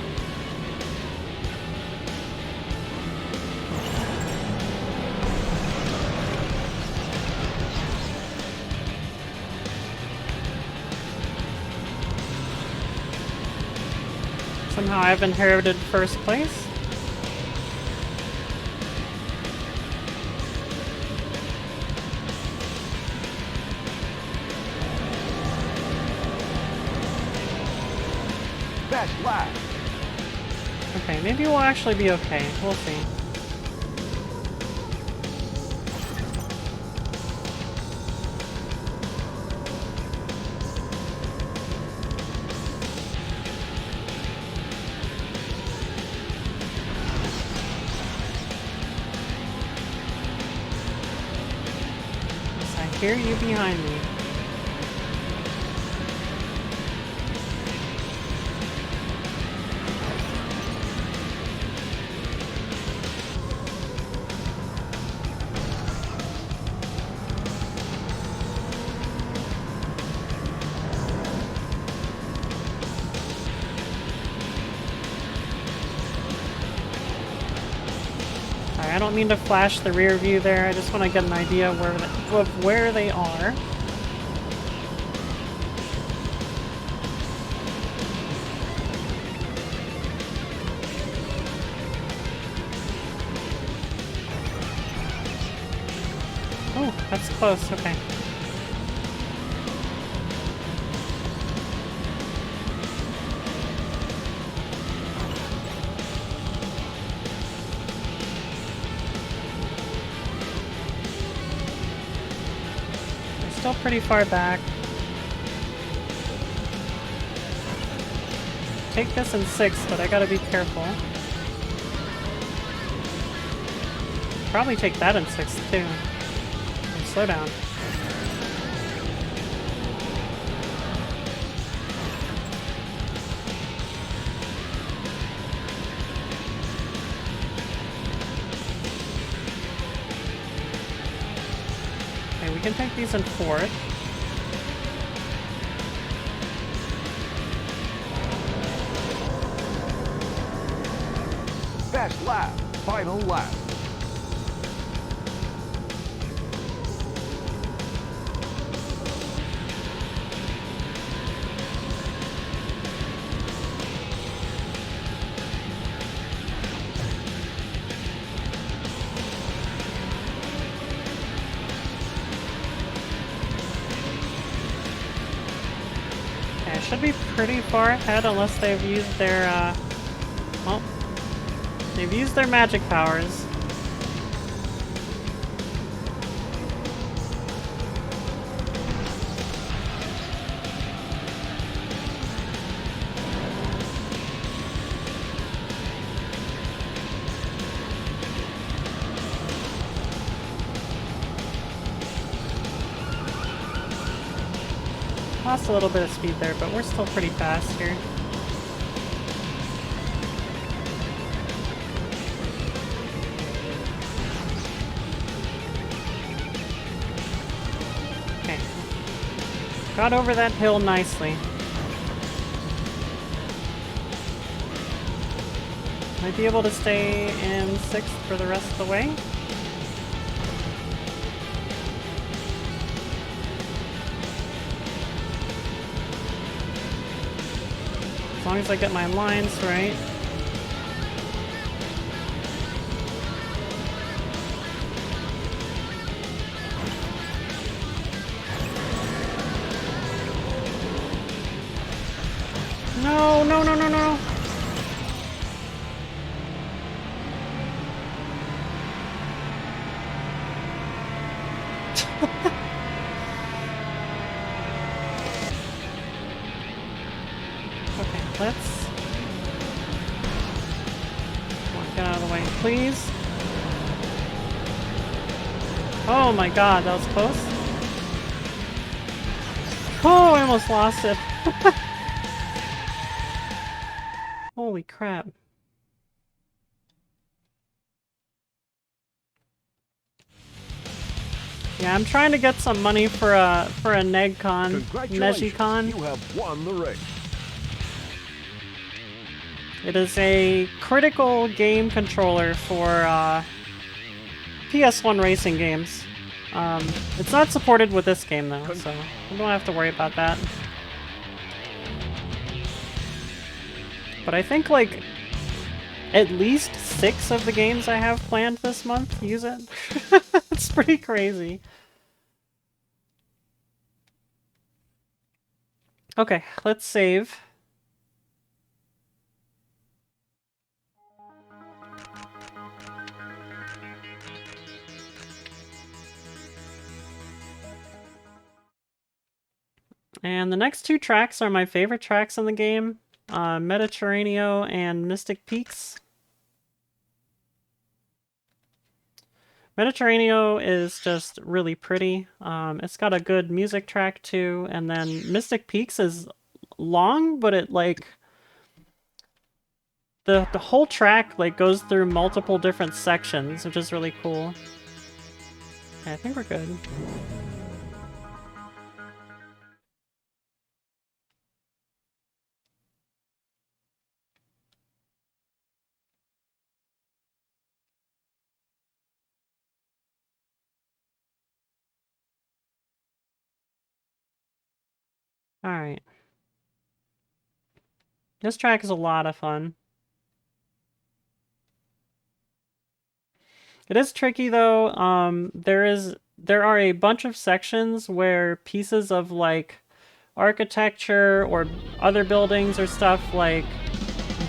Somehow I've inherited first place. Best lap. Okay, maybe we'll actually be okay. We'll see. Yes, I hear you behind me. I don't mean to flash the rear view there, I just want to get an idea of where they are. Oh, that's close, okay. still pretty far back. Take this in 6th, but I gotta be careful. Probably take that in 6th too. And slow down. Okay, we can take these in 4th. Best lap, final lap. Okay, I should be pretty far ahead unless they've used their, well, they've used their magic powers. Lost a little bit of speed there, but we're still pretty fast here. Okay. Got over that hill nicely. Might be able to stay in 6th for the rest of the way. As long as I get my lines right. No, no, no, no, no. Okay, let's... Come on, get out of the way, please. Oh my god, that was close. Oh, I almost lost it. Holy crap. Yeah, I'm trying to get some money for a NegCon, Congratulations, Negicon. you have won the race. It is a critical game controller for PS1 racing games. It's not supported with this game though, so we don't have to worry about that. But I think like at least 6 of the games I have planned this month use it. It's pretty crazy. Okay, let's save. And the next 2 tracks are my favorite tracks in the game. Mediterraneo and Mystic Peaks. Mediterraneo is just really pretty. It's got a good music track too, and then Mystic Peaks is long, but it like the whole track like goes through multiple different sections, which is really cool. Okay, I think we're good. Alright. This track is a lot of fun. It is tricky though. There are a bunch of sections where pieces of like architecture or other buildings or stuff like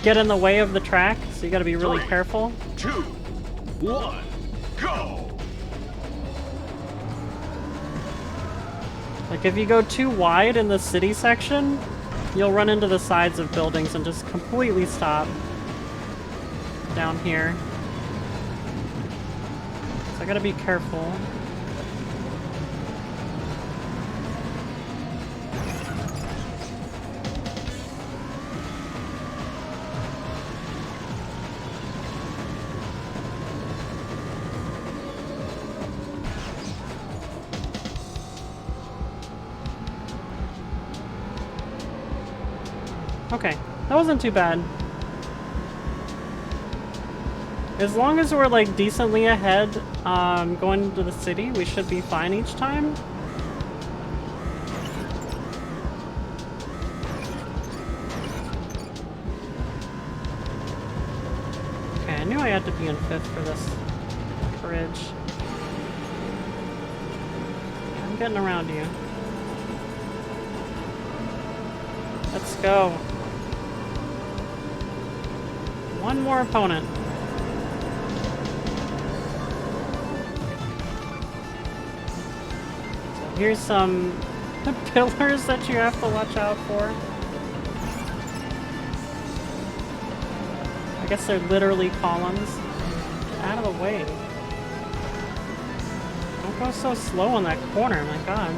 get in the way of the track, so you gotta be really careful. 2, 1, go! Like, if you go too wide in the city section, you'll run into the sides of buildings and just completely stop down here. So I gotta be careful. Okay, that wasn't too bad. As long as we're like decently ahead going into the city, we should be fine each time. Okay, I knew I had to be in 5th for this bridge. I'm getting around you. Let's go. One more opponent. So here's some pillars that you have to watch out for. I guess they're literally columns. Get out of the way. Don't go so slow on that corner, my god.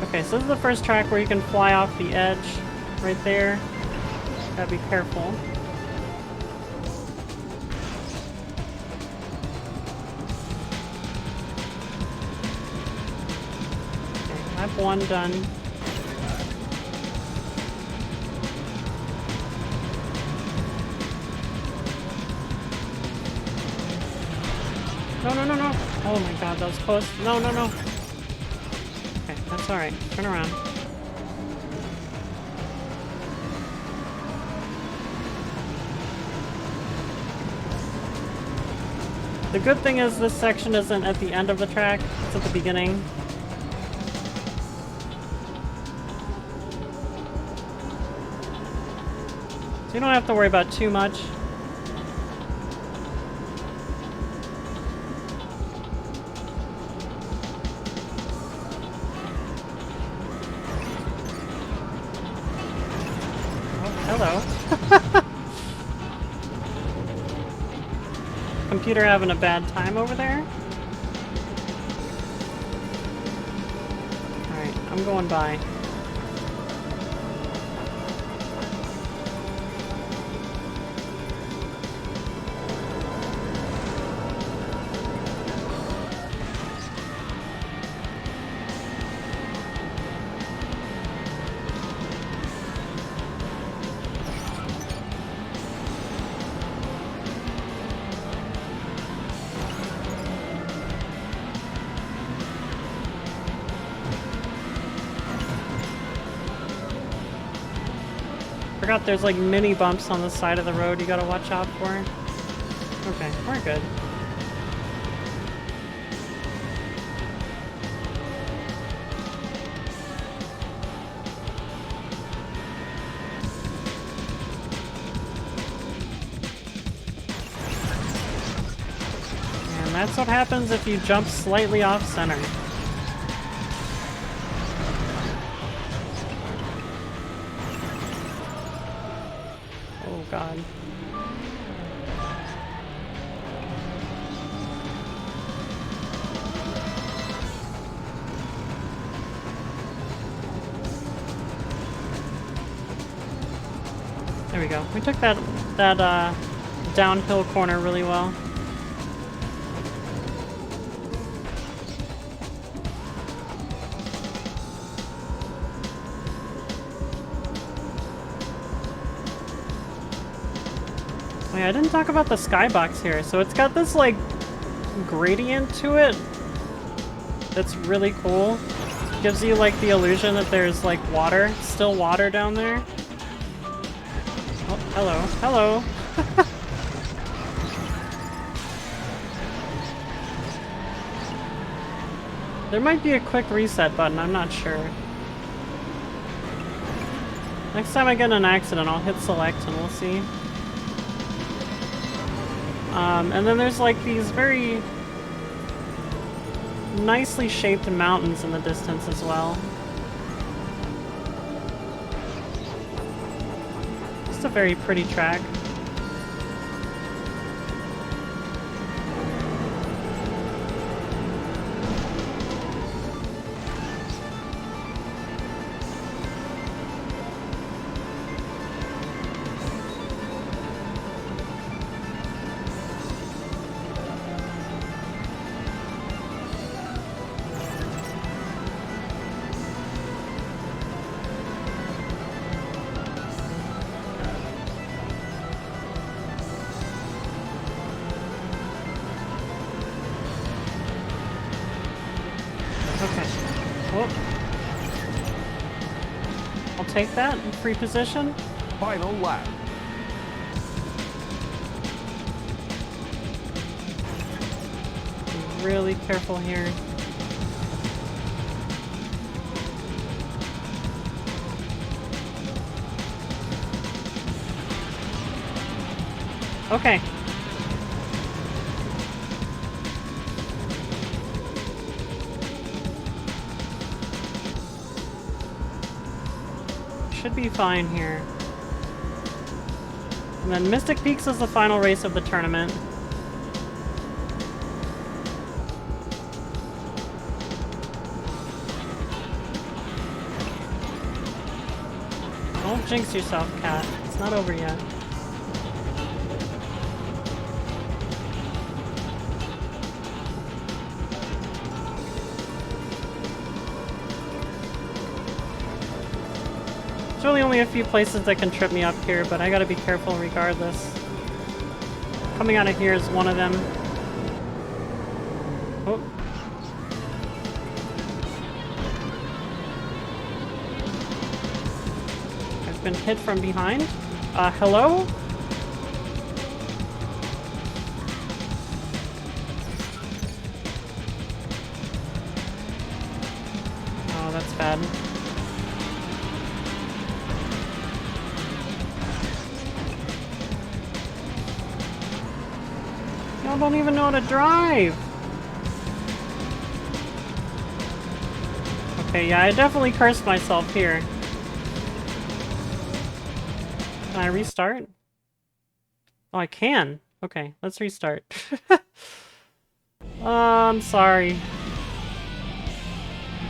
Okay, so this is the first track where you can fly off the edge right there. Gotta be careful. Okay, lap 1 done. No, no, no, no! Oh my god, that was close. No, no, no! Okay, that's alright. Turn around. The good thing is this section isn't at the end of the track, it's at the beginning. So you don't have to worry about too much. Hello. Computer having a bad time over there? Alright, I'm going by. Forgot there's like mini bumps on the side of the road you gotta watch out for. Okay, we're good. And that's what happens if you jump slightly off center. God. There we go. We took that downhill corner really well. Oh yeah, I didn't talk about the skybox here. So it's got this like gradient to it that's really cool. Gives you like the illusion that there's like water, still water down there. Oh, hello, hello. There might be a quick reset button, I'm not sure. Next time I get in an accident, I'll hit select and we'll see. And then there's like these very nicely shaped mountains in the distance as well. Just a very pretty track. Okay. Whoop. I'll take that in free position. Final lap. Be really careful here. Okay. Should be fine here. And then Mystic Peaks is the final race of the tournament. Don't jinx yourself, Cat. It's not over yet. There's really only a few places that can trip me up here, but I gotta be careful regardless. Coming out of here is one of them. Oh. I've been hit from behind. Hello? Oh, that's bad. Y'all don't even know how to drive! Okay, yeah, I definitely cursed myself here. Can I restart? Oh, I can. Okay, let's restart. I'm sorry.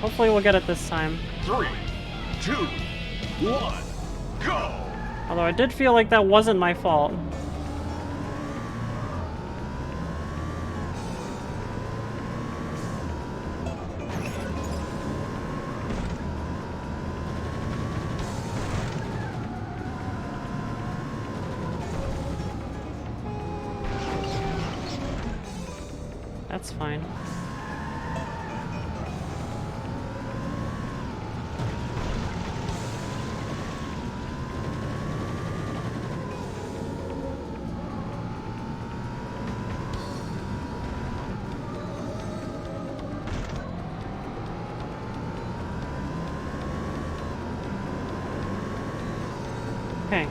Hopefully we'll get it this time. 3, 2, 1, go! Although I did feel like that wasn't my fault. That's fine. Okay.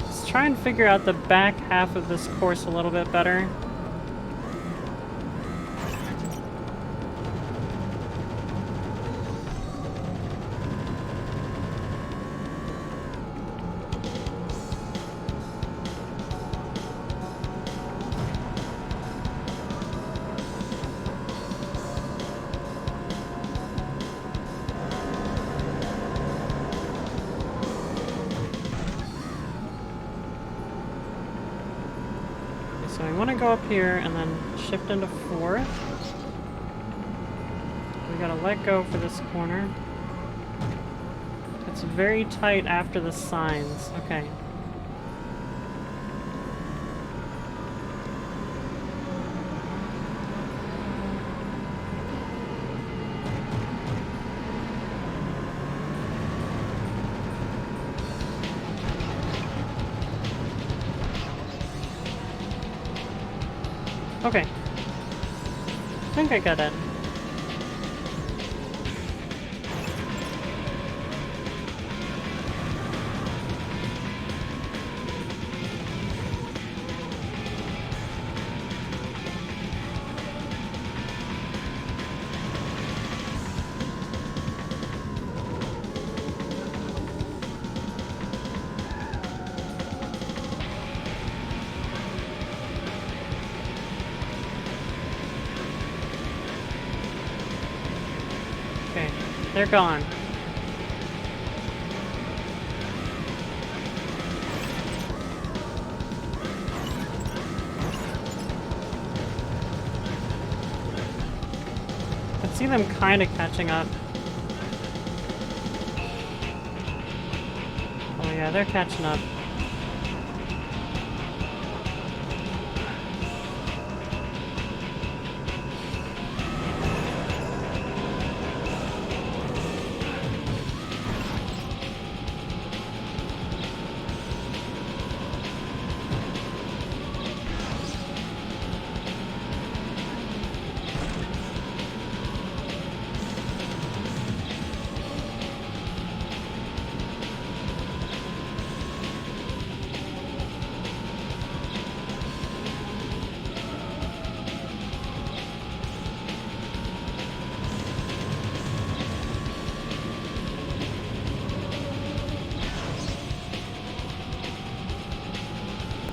Let's try and figure out the back half of this course a little bit better. So I want to go up here and then shift into fourth. We gotta let go for this corner. It's very tight after the signs. Okay. Okay. I think I got it. They're gone. I see them kind of catching up. Oh yeah, they're catching up.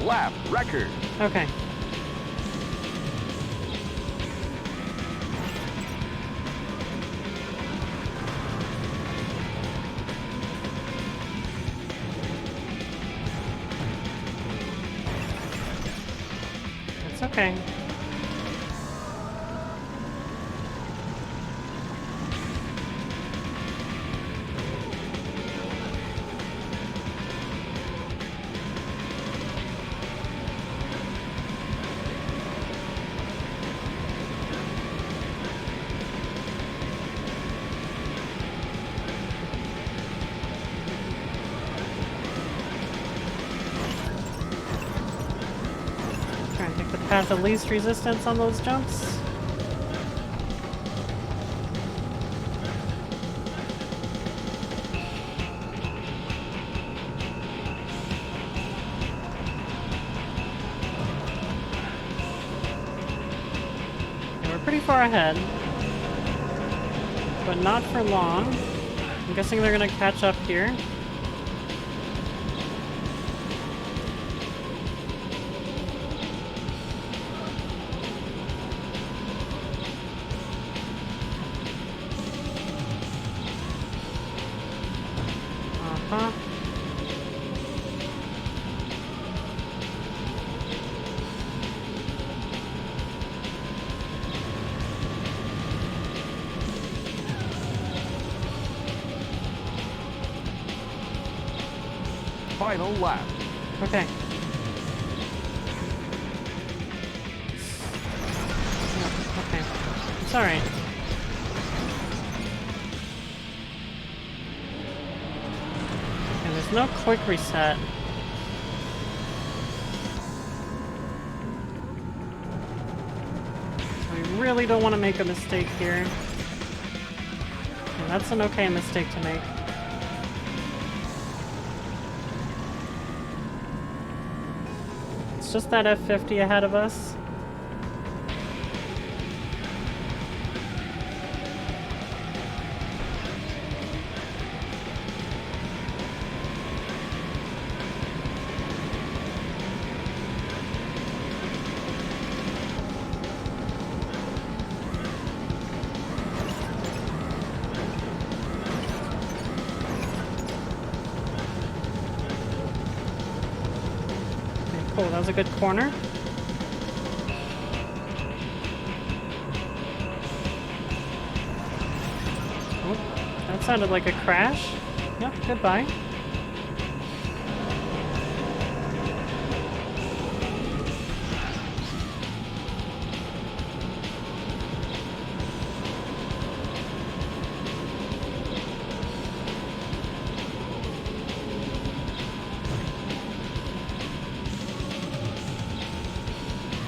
Lap record. Okay. It's okay. Try and take the path of least resistance on those jumps. Okay, we're pretty far ahead, but not for long. I'm guessing they're gonna catch up here. Uh-huh. Final lap. Okay. Yeah, okay. It's alright. Okay, there's no quick reset. So we really don't want to make a mistake here. And that's an okay mistake to make. It's just that F50 ahead of us. Cool, that was a good corner. Oh, that sounded like a crash. Yep, goodbye.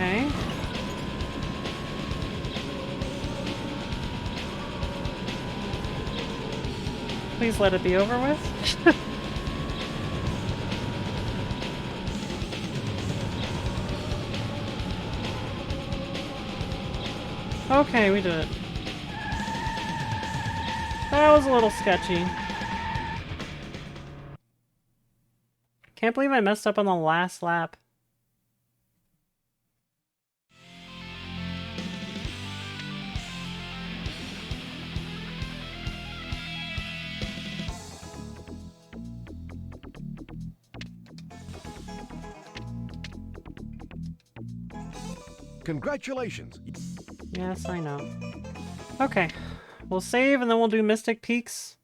Okay. Please let it be over with. Okay, we did it. That was a little sketchy. Can't believe I messed up on the last lap. Congratulations! Yes, I know. Okay, we'll save and then we'll do Mystic Peaks.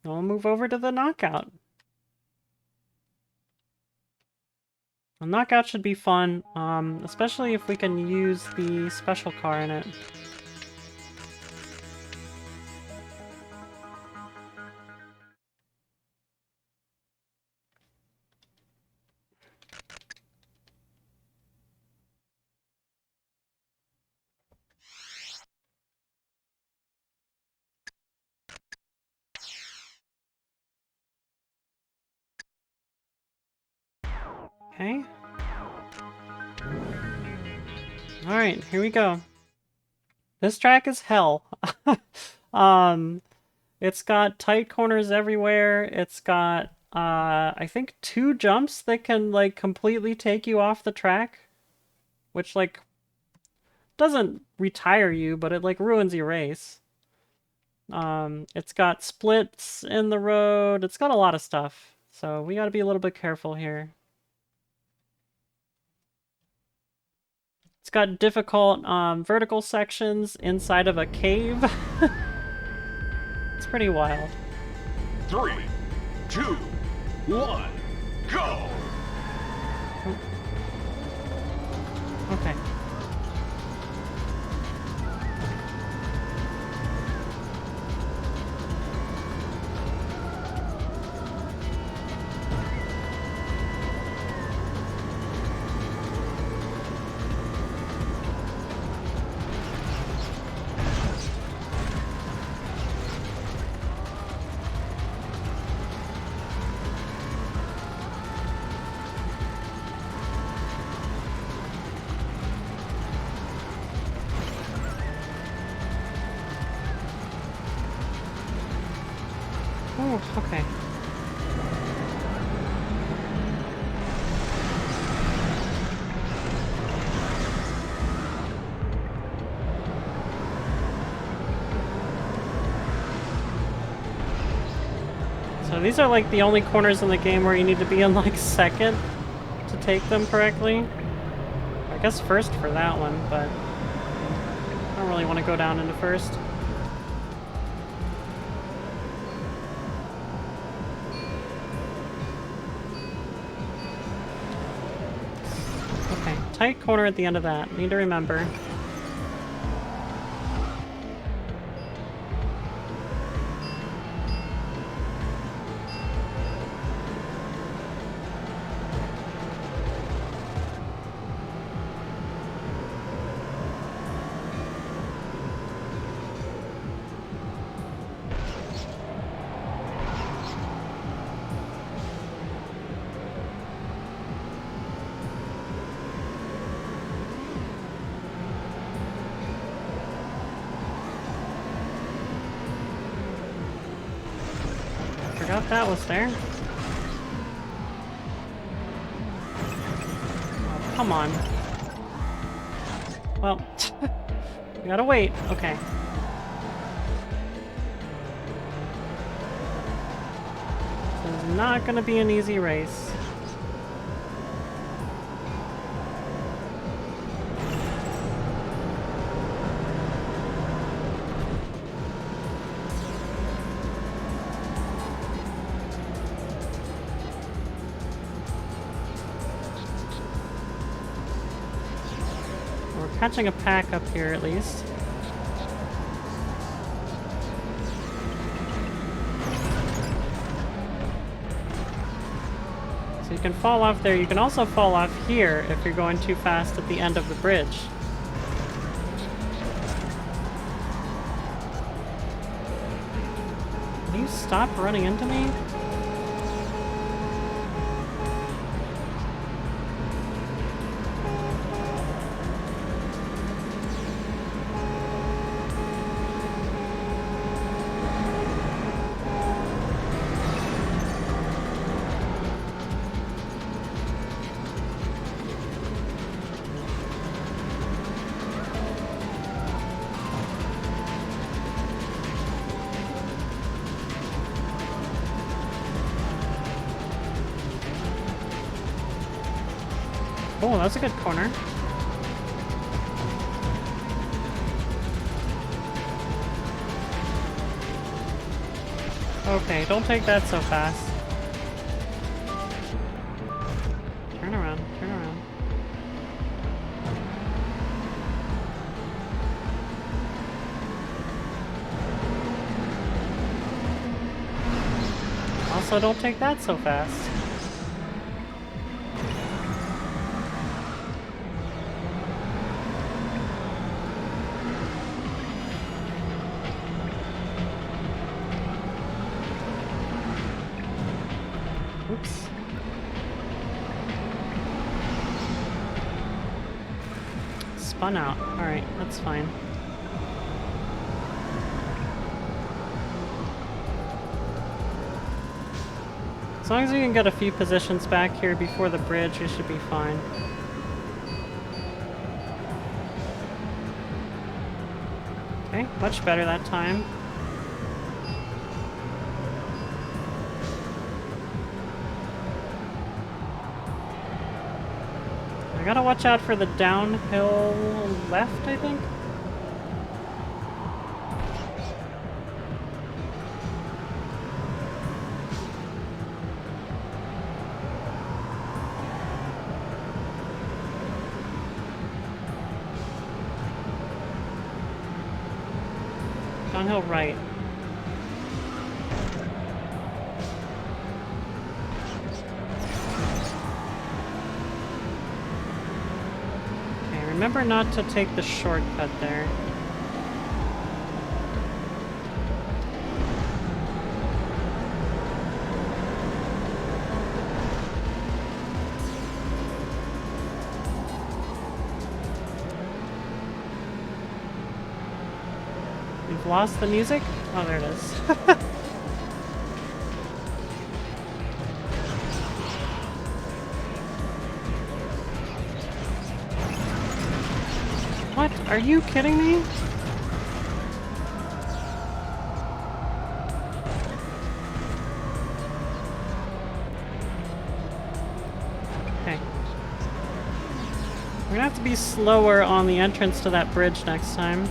And we'll move over to the knockout. The knockout should be fun, especially if we can use the special car in it. Okay. Alright, here we go. This track is hell. It's got tight corners everywhere. It's got, I think 2 jumps that can, like, completely take you off the track. Which, like, doesn't retire you, but it, like, ruins your race. It's got splits in the road. It's got a lot of stuff. So we gotta be a little bit careful here. It's got difficult vertical sections inside of a cave. It's pretty wild. 3, 2, 1, go! Okay. Oh, okay. So these are like the only corners in the game where you need to be in like second to take them correctly. I guess first for that one, but I don't really want to go down into first. Okay, tight corner at the end of that. Need to remember. Forgot that was there. Oh, come on. Well, we gotta wait. Okay. This is not gonna be an easy race. Catching a pack up here at least. So you can fall off there. You can also fall off here if you're going too fast at the end of the bridge. Will you stop running into me? Oh, that was a good corner. Okay, don't take that so fast. Turn around, turn around. Also, don't take that so fast. Oops. Spun out. Alright, that's fine. As long as you can get a few positions back here before the bridge, you should be fine. Okay, much better that time. I gotta watch out for the downhill left, I think? Downhill right. Okay, remember not to take the shortcut there. We've lost the music? Oh, there it is. What? Are you kidding me? Okay. We're gonna have to be slower on the entrance to that bridge next time.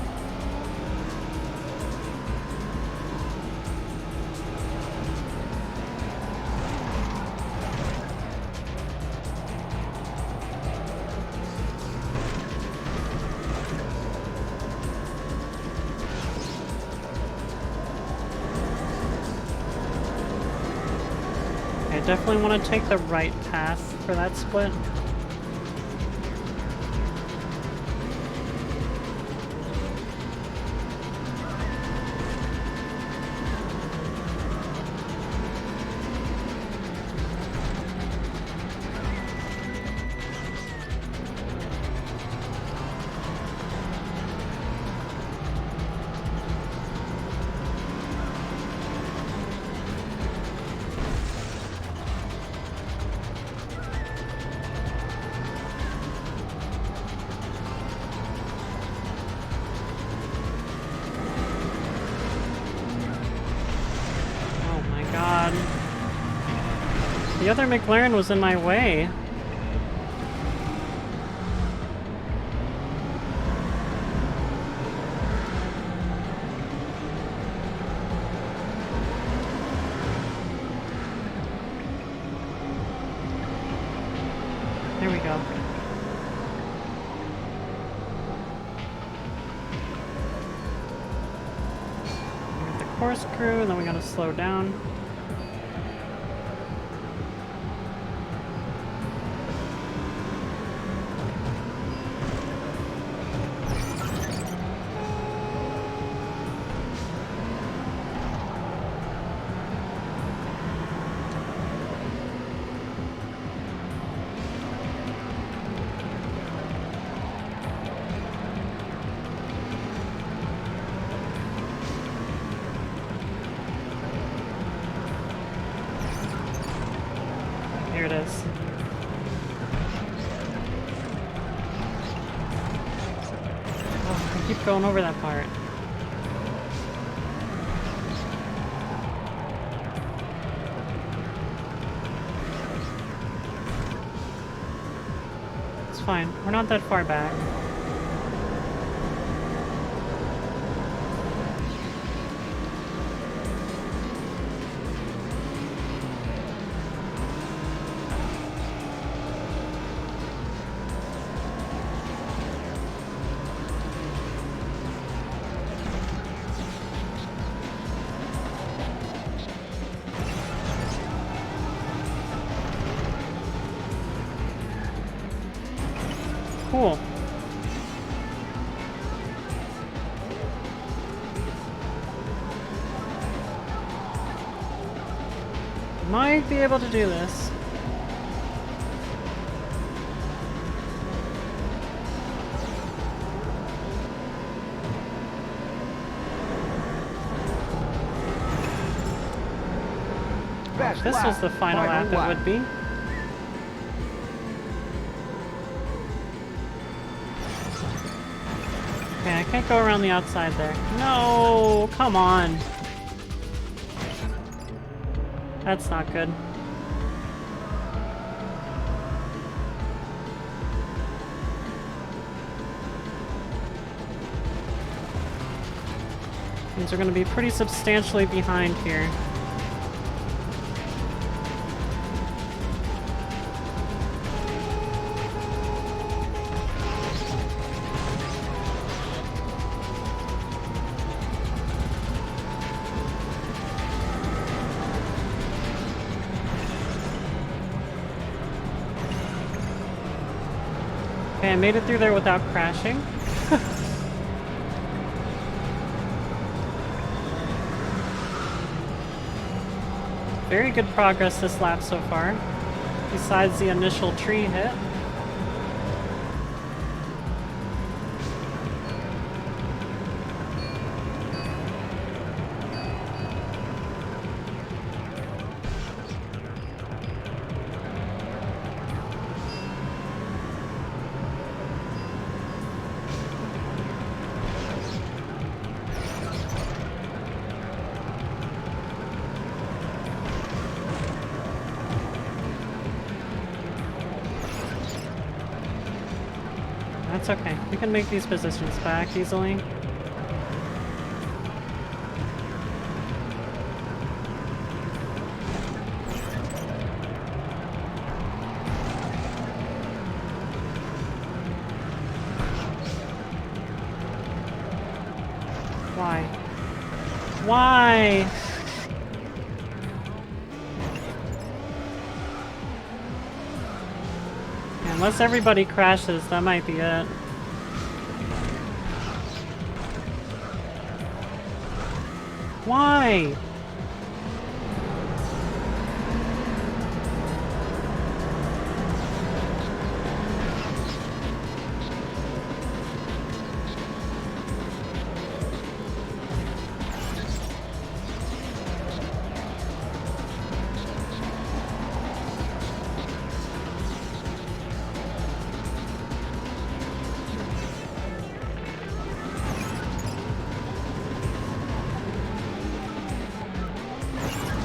I definitely want to take the right path for that split. God. The other McLaren was in my way. There we go. Get the corkscrew, and then we gotta slow down. Here it is. Oh, I keep going over that part. It's fine. We're not that far back. Might be able to do this. Best This lap, was the final lap it would be. Okay, I can't go around the outside there. No, come on. That's not good. These are going to be pretty substantially behind here. Okay, I made it through there without crashing. Very good progress this lap so far, besides the initial tree hit. That's okay. We can make these positions back easily. Why? Why? Unless everybody crashes, that might be it. Why?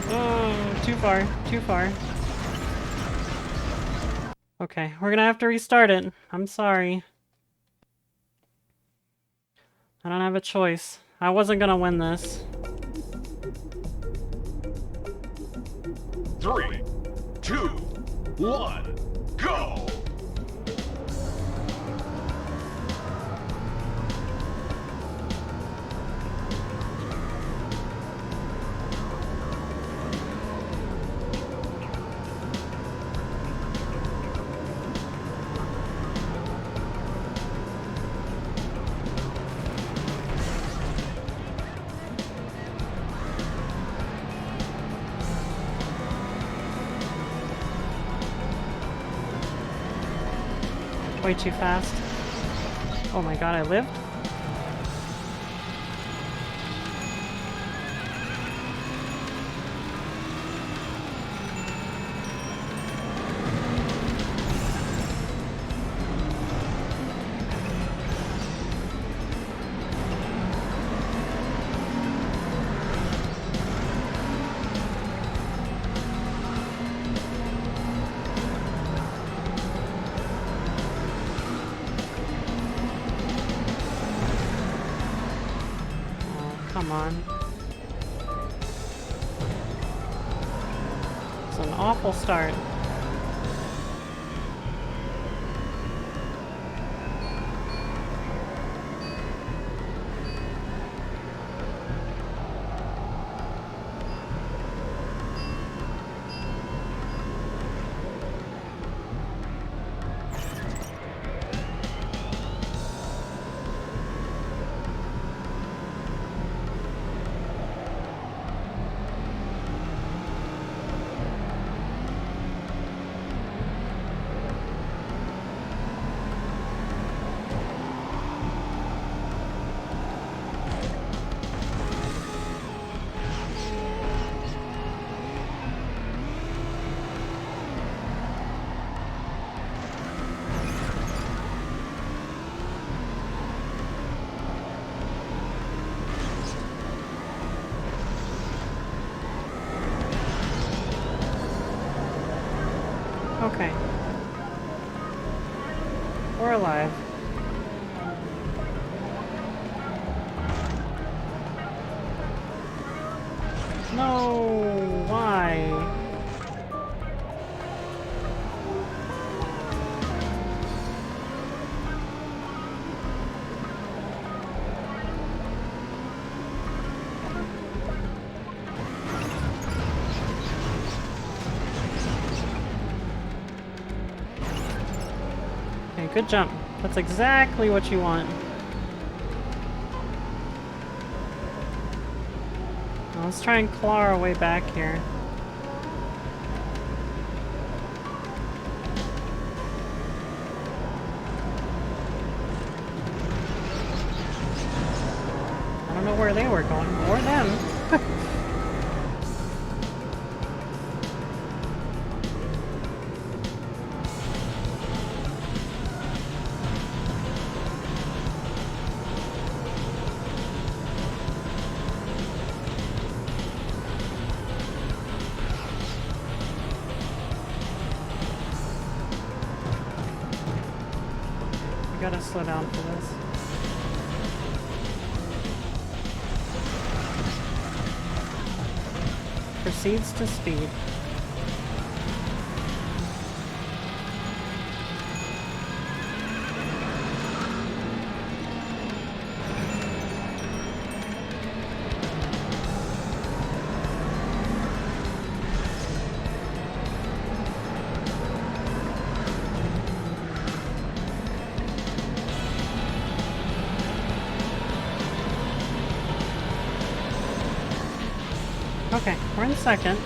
Oh, too far, too far. Okay, we're gonna have to restart it. I'm sorry. I don't have a choice. I wasn't gonna win this. 3, 2, 1, go! Way too fast. Oh my god, I lived? Come on. It's an awful start. Okay. We're alive. No, why? Okay, good jump. That's exactly what you want. Now let's try and claw our way back here. I don't know where they were going, or them. We gotta slow down for this. Proceeds to speed. Okay, we're in second.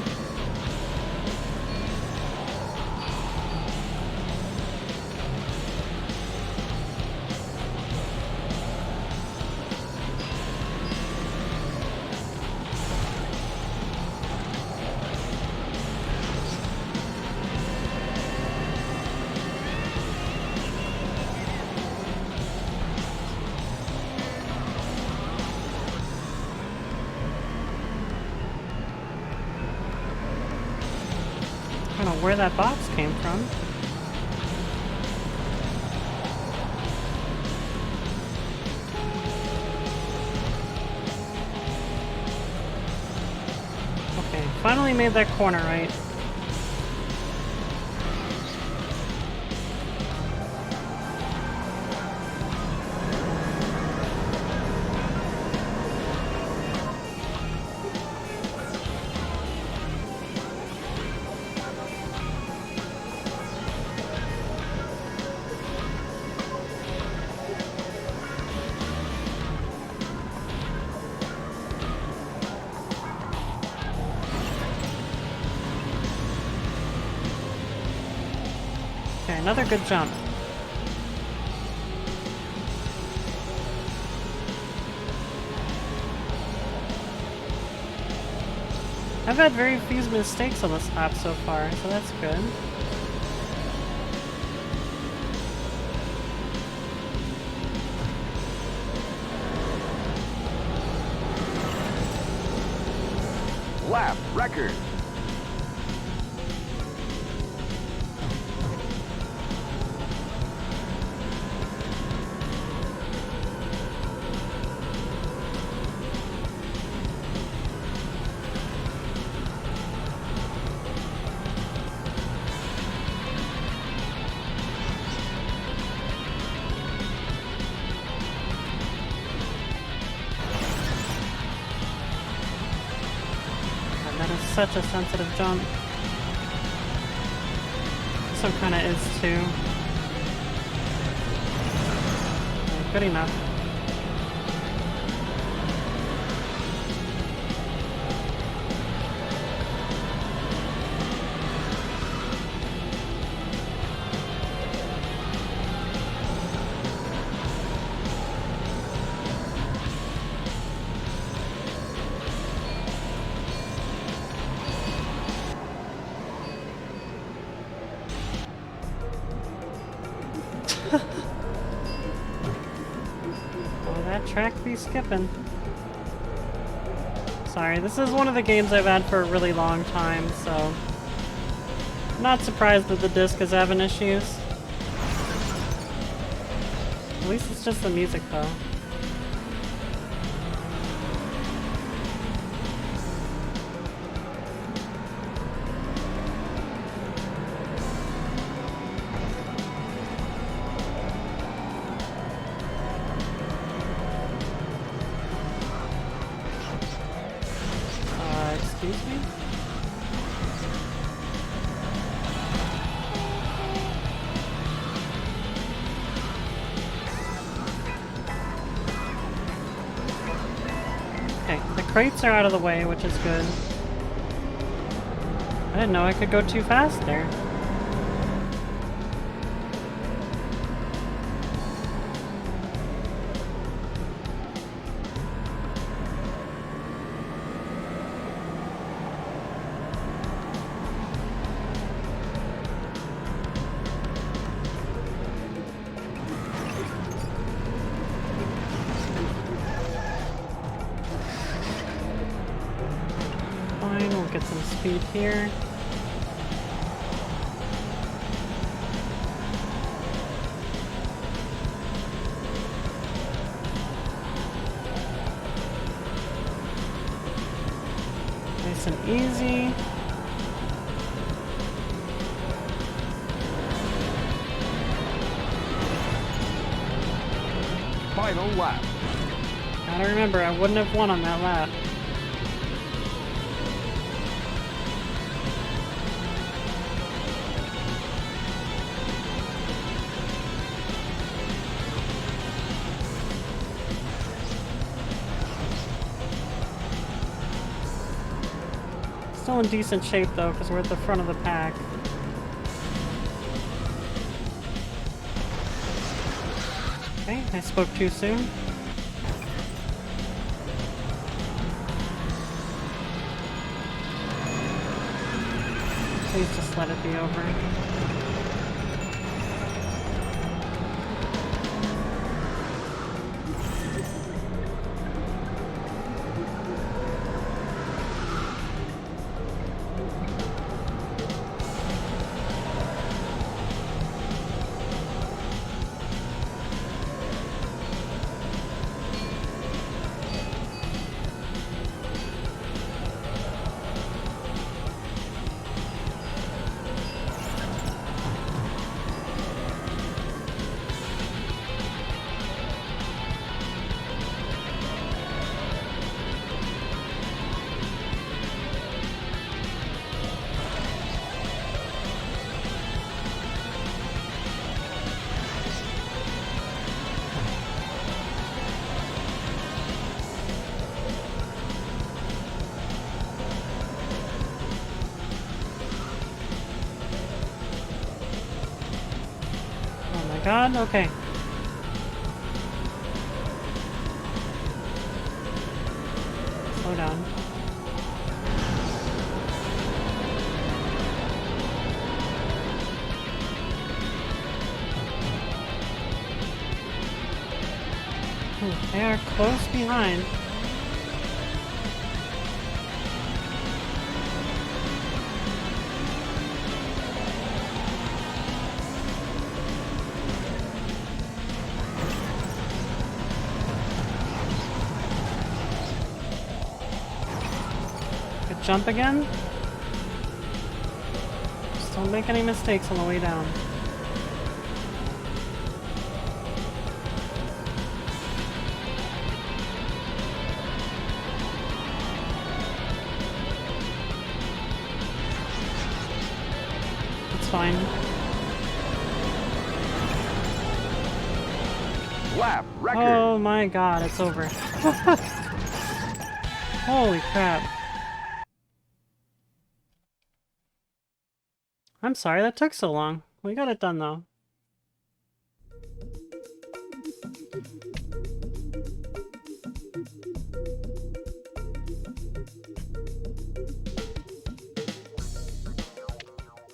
I don't know where that box came from. Okay, finally made that corner right. Okay, another good jump. I've had very few mistakes on this lap so far, so that's good. Lap record. That is such a sensitive jump. This one kind of is too. Good enough. Oh, that track be skipping. Sorry, this is one of the games I've had for a really long time, so Not surprised that the disc is having issues. At least it's just the music though. Excuse me? Okay, the crates are out of the way, which is good. I didn't know I could go too fast there. Fine, we'll get some speed here. Nice and easy. Final lap. Gotta remember, I wouldn't have won on that lap. Still in decent shape though, because we're at the front of the pack. Okay, I spoke too soon. Please just let it be over. God, okay. Slow down. They are close behind. Jump again. Just don't make any mistakes on the way down. It's fine. Lap record. Oh my god, it's over. Holy crap. I'm sorry that took so long. We got it done though.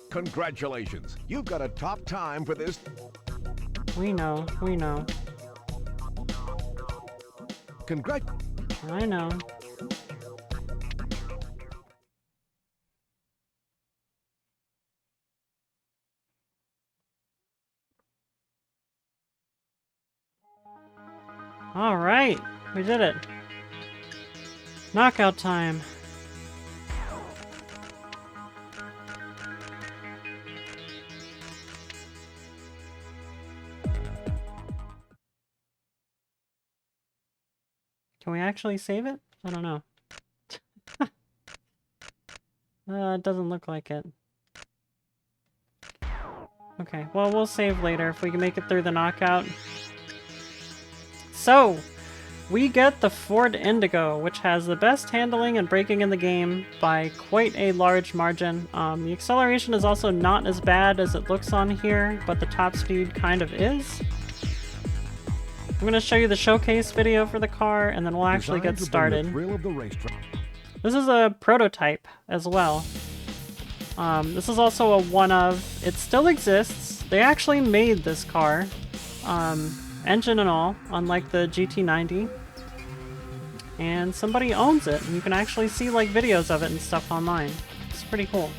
Congratulations. You've got a top time for this. We know, we know. I know. We did it. Knockout time. Can we actually save it? I don't know. It doesn't look like it. Okay, well, we'll save later if we can make it through the knockout. So, we get the Ford Indigo, which has the best handling and braking in the game by quite a large margin. The acceleration is also not as bad as it looks on here, but the top speed kind of is. I'm going to show you the showcase video for the car, and then we'll actually get started. This is a prototype as well. This is also a one of. It still exists. They actually made this car, engine and all, unlike the GT90. And somebody owns it, and you can actually see like videos of it and stuff online. It's pretty cool.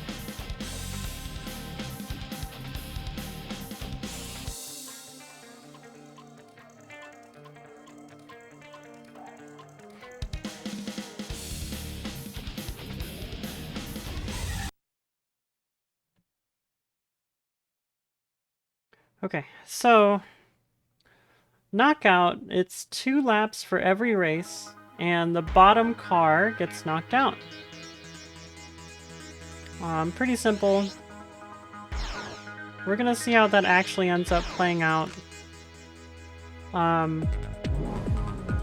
Okay, so knockout, it's 2 laps for every race, and the bottom car gets knocked out. Pretty simple. We're gonna see how that actually ends up playing out. I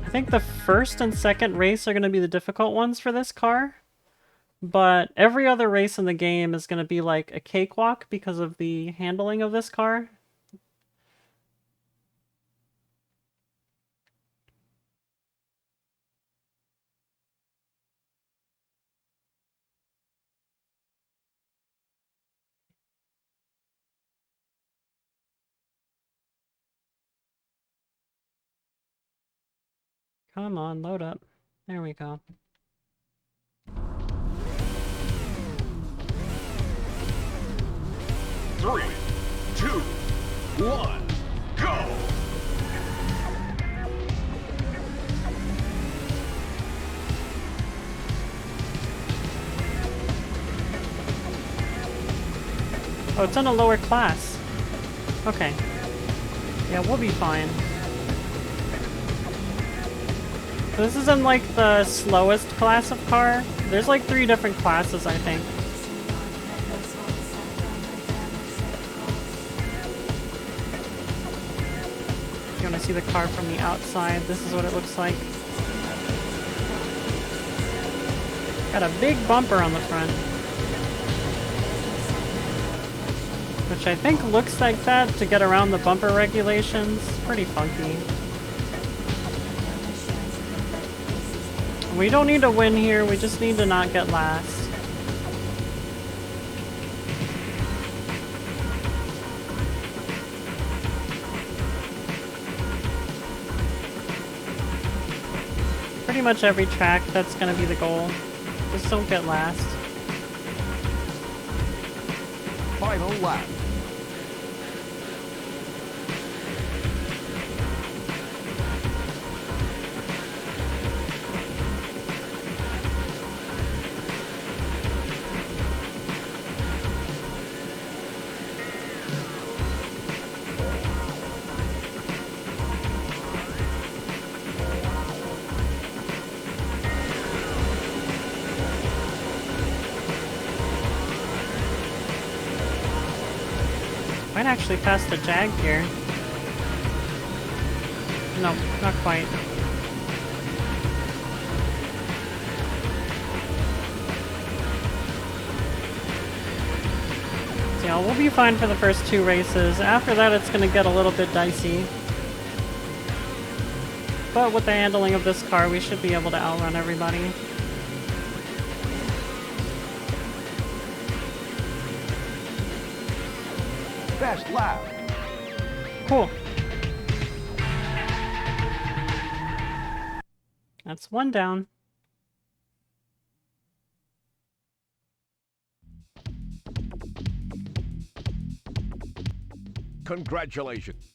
think the first and second race are gonna be the difficult ones for this car, but every other race in the game is gonna be like a cakewalk because of the handling of this car. Come on, load up. There we go. Three, two, one, go! Oh, it's in a lower class. Okay. Yeah, we'll be fine. So this isn't like the slowest class of car. There's like 3 different classes, I think. If you want to see the car from the outside, this is what it looks like. Got a big bumper on the front. Which I think looks like that to get around the bumper regulations. Pretty funky. We don't need to win here, we just need to not get last. Pretty much every track, that's gonna be the goal. Just don't get last. Final lap. Might actually pass the Jag here. No, not quite. So yeah, we'll be fine for the first 2 races. After that, it's going to get a little bit dicey. But with the handling of this car, we should be able to outrun everybody. Best lap. Cool. That's 1 down. Congratulations.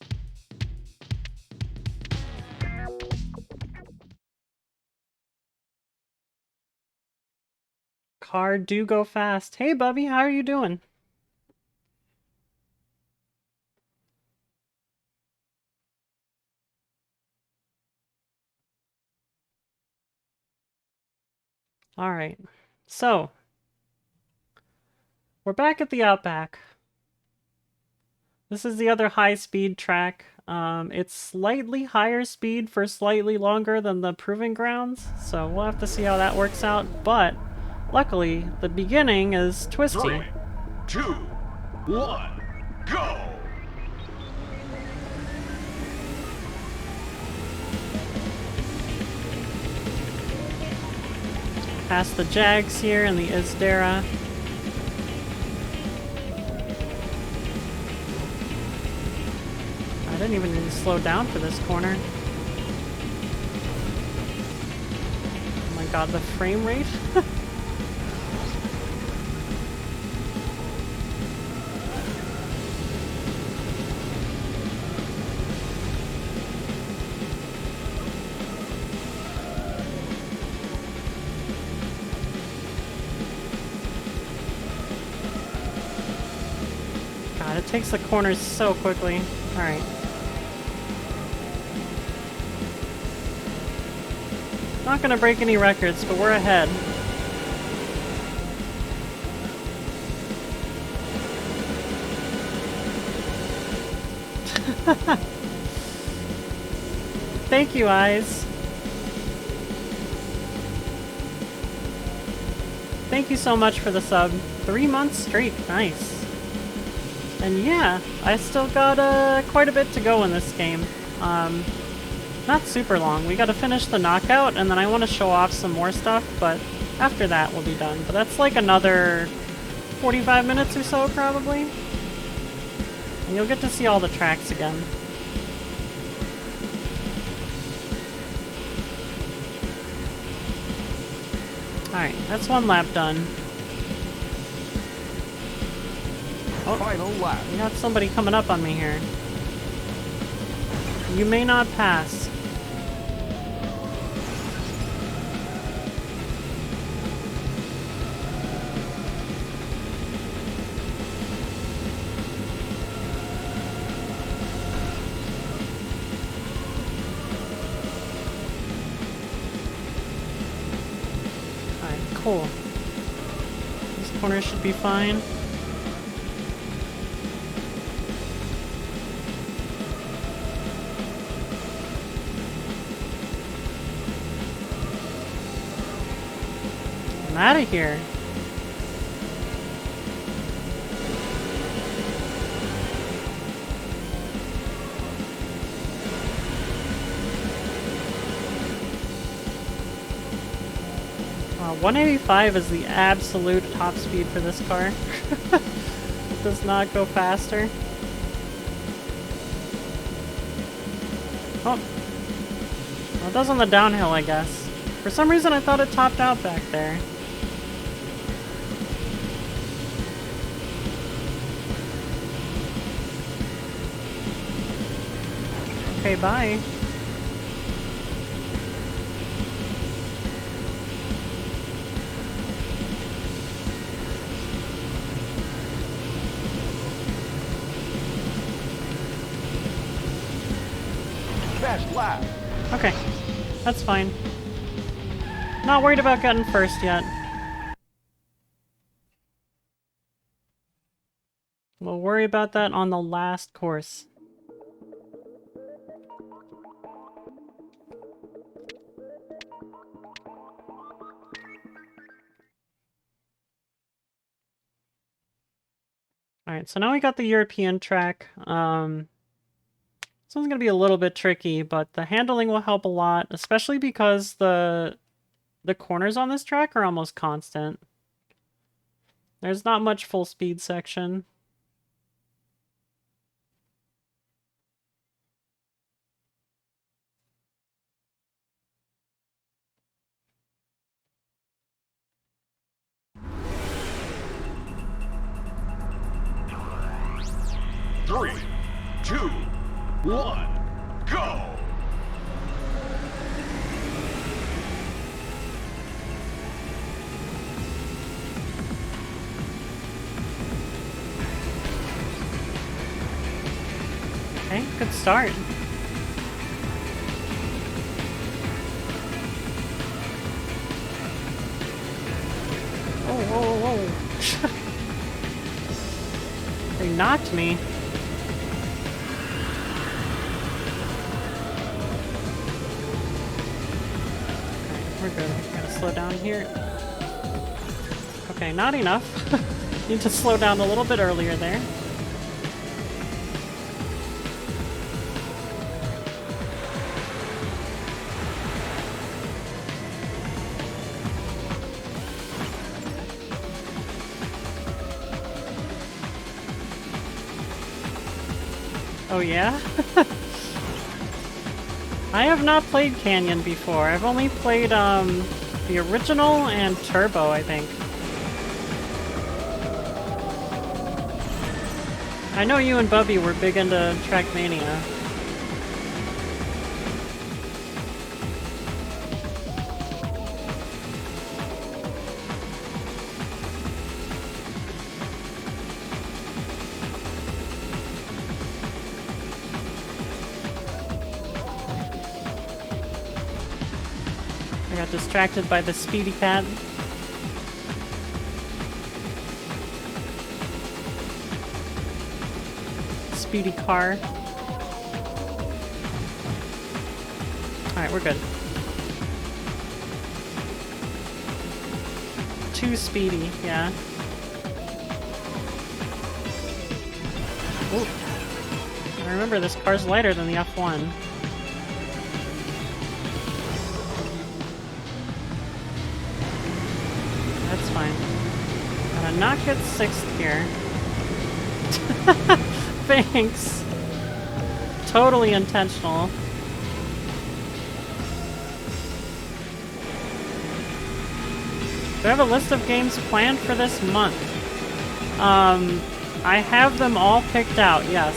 Car do go fast. Hey, Bubby, how are you doing? Alright, so we're back at the Outback. This is the other high-speed track. It's slightly higher speed for slightly longer than the Proving Grounds, so we'll have to see how that works out, but luckily, the beginning is twisty. 3, 2, 1, go! Past the Jags here and the Isdera. I didn't even need to slow down for this corner. Oh my god, the frame rate? God, it takes the corners so quickly. Alright. Not gonna break any records, but we're ahead. Thank you, Eyes. Thank you so much for the sub. 3 months straight. Nice. And yeah, I still got quite a bit to go in this game. Not super long. We gotta finish the knockout, and then I want to show off some more stuff, but after that we'll be done. But that's like another 45 minutes or so, probably. And you'll get to see all the tracks again. Alright, that's one lap done. Oh, Final lap. we got somebody coming up on me here. You may not pass. Alright, cool. This corner should be fine. I'm out of here. Wow, 185 is the absolute top speed for this car. It does not go faster. Oh. Well, it does on the downhill, I guess. For some reason, I thought it topped out back there. Okay, bye. Best lap. Okay, that's fine. Not worried about getting first yet. We'll worry about that on the last course. Alright, so now we got the European track. This one's gonna be a little bit tricky, but the handling will help a lot, especially because the corners on this track are almost constant. There's not much full speed section. Three, 2, 1, go! good start. Oh, whoa, whoa. They knocked me. Okay, we're good. Gotta slow down here. Okay, not enough. Need to slow down a little bit earlier there. Oh yeah? I have not played Canyon before. I've only played the original and Turbo, I think. I know you and Bubby were big into Trackmania. I got distracted by the speedy cat. Speedy car. Alright, we're good. Too speedy, yeah. Ooh. I remember this car's lighter than the F1. That's fine. Gotta not get 6th here. Thanks. Totally intentional. Do I have a list of games planned for this month? I have them all picked out, yes.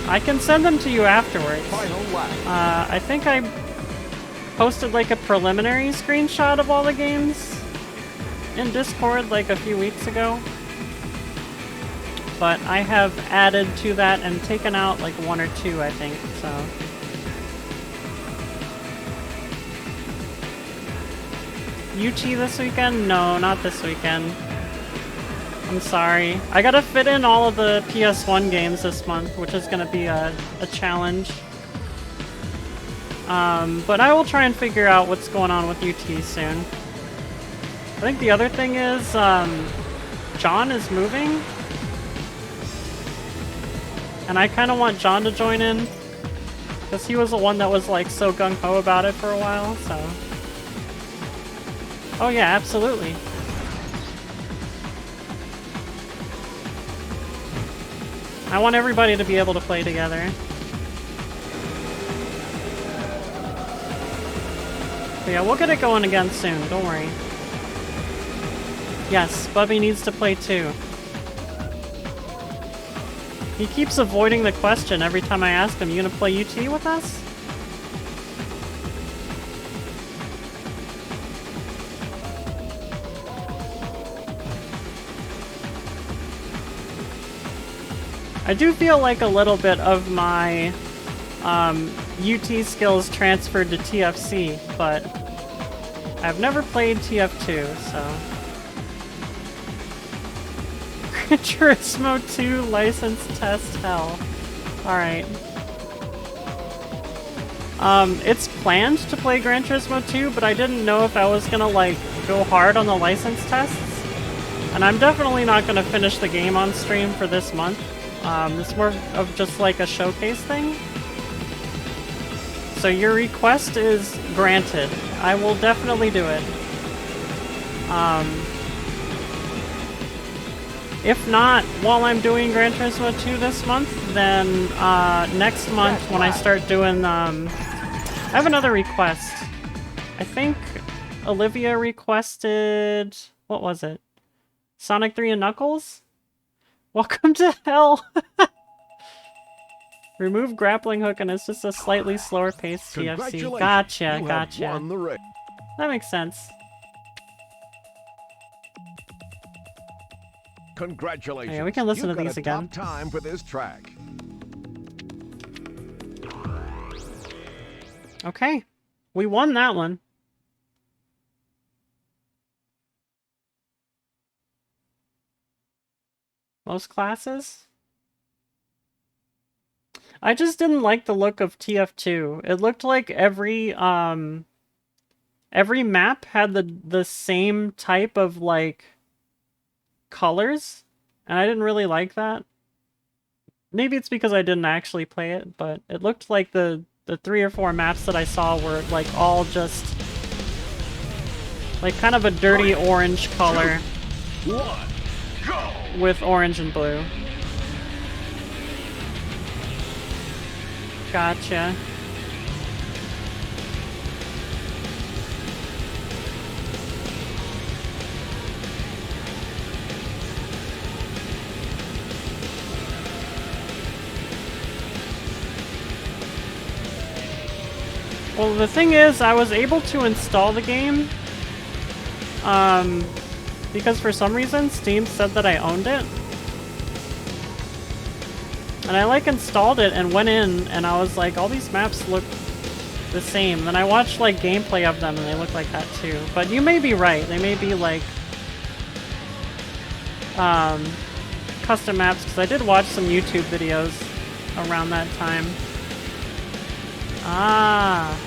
I can send them to you afterwards. I think I posted like a preliminary screenshot of all the games in Discord like a few weeks ago. But I have added to that and taken out like 1 or 2, I think, so. UT this weekend? No, not this weekend. I'm sorry. I gotta fit in all of the PS1 games this month, which is gonna be a challenge. But I will try and figure out what's going on with UT soon. I think the other thing is, John is moving. And I kind of want John to join in, because he was the one that was like so gung-ho about it for a while, so. Oh yeah, absolutely. I want everybody to be able to play together. But yeah, we'll get it going again soon, don't worry. Yes, Bubby needs to play too. He keeps avoiding the question every time I ask him, you gonna play UT with us? I do feel like a little bit of my UT skills transferred to TFC, but I've never played TF2, so... Turismo 2 license test hell. Alright. It's planned to play Gran Turismo 2, but I didn't know if I was gonna, like, go hard on the license tests. And I'm definitely not gonna finish the game on stream for this month. It's more of just, like, a showcase thing. So your request is granted. I will definitely do it. If not, while I'm doing Gran Turismo 2 this month, then next month when I start doing... I have another request. I think Olivia requested... What was it? Sonic 3 and Knuckles? Welcome to hell! Remove grappling hook and it's just a slightly slower paced TFC. Gotcha, gotcha. That makes sense. Congratulations. Yeah, we can listen to these again. Top time for this track. Okay. We won that one. Most classes? I just didn't like the look of TF2. It looked like every map had the same type of like colors, and I didn't really like that. Maybe it's because I didn't actually play it, but it looked like the 3 or 4 maps that I saw were like all just like kind of a dirty orange color 2, 1, go! with orange and blue. Gotcha. Well, the thing is, I was able to install the game, because for some reason Steam said that I owned it. And I like installed it and went in and I was like, all these maps look the same. Then I watched like gameplay of them and they look like that too. But you may be right. They may be like custom maps, because I did watch some YouTube videos around that time. Ah.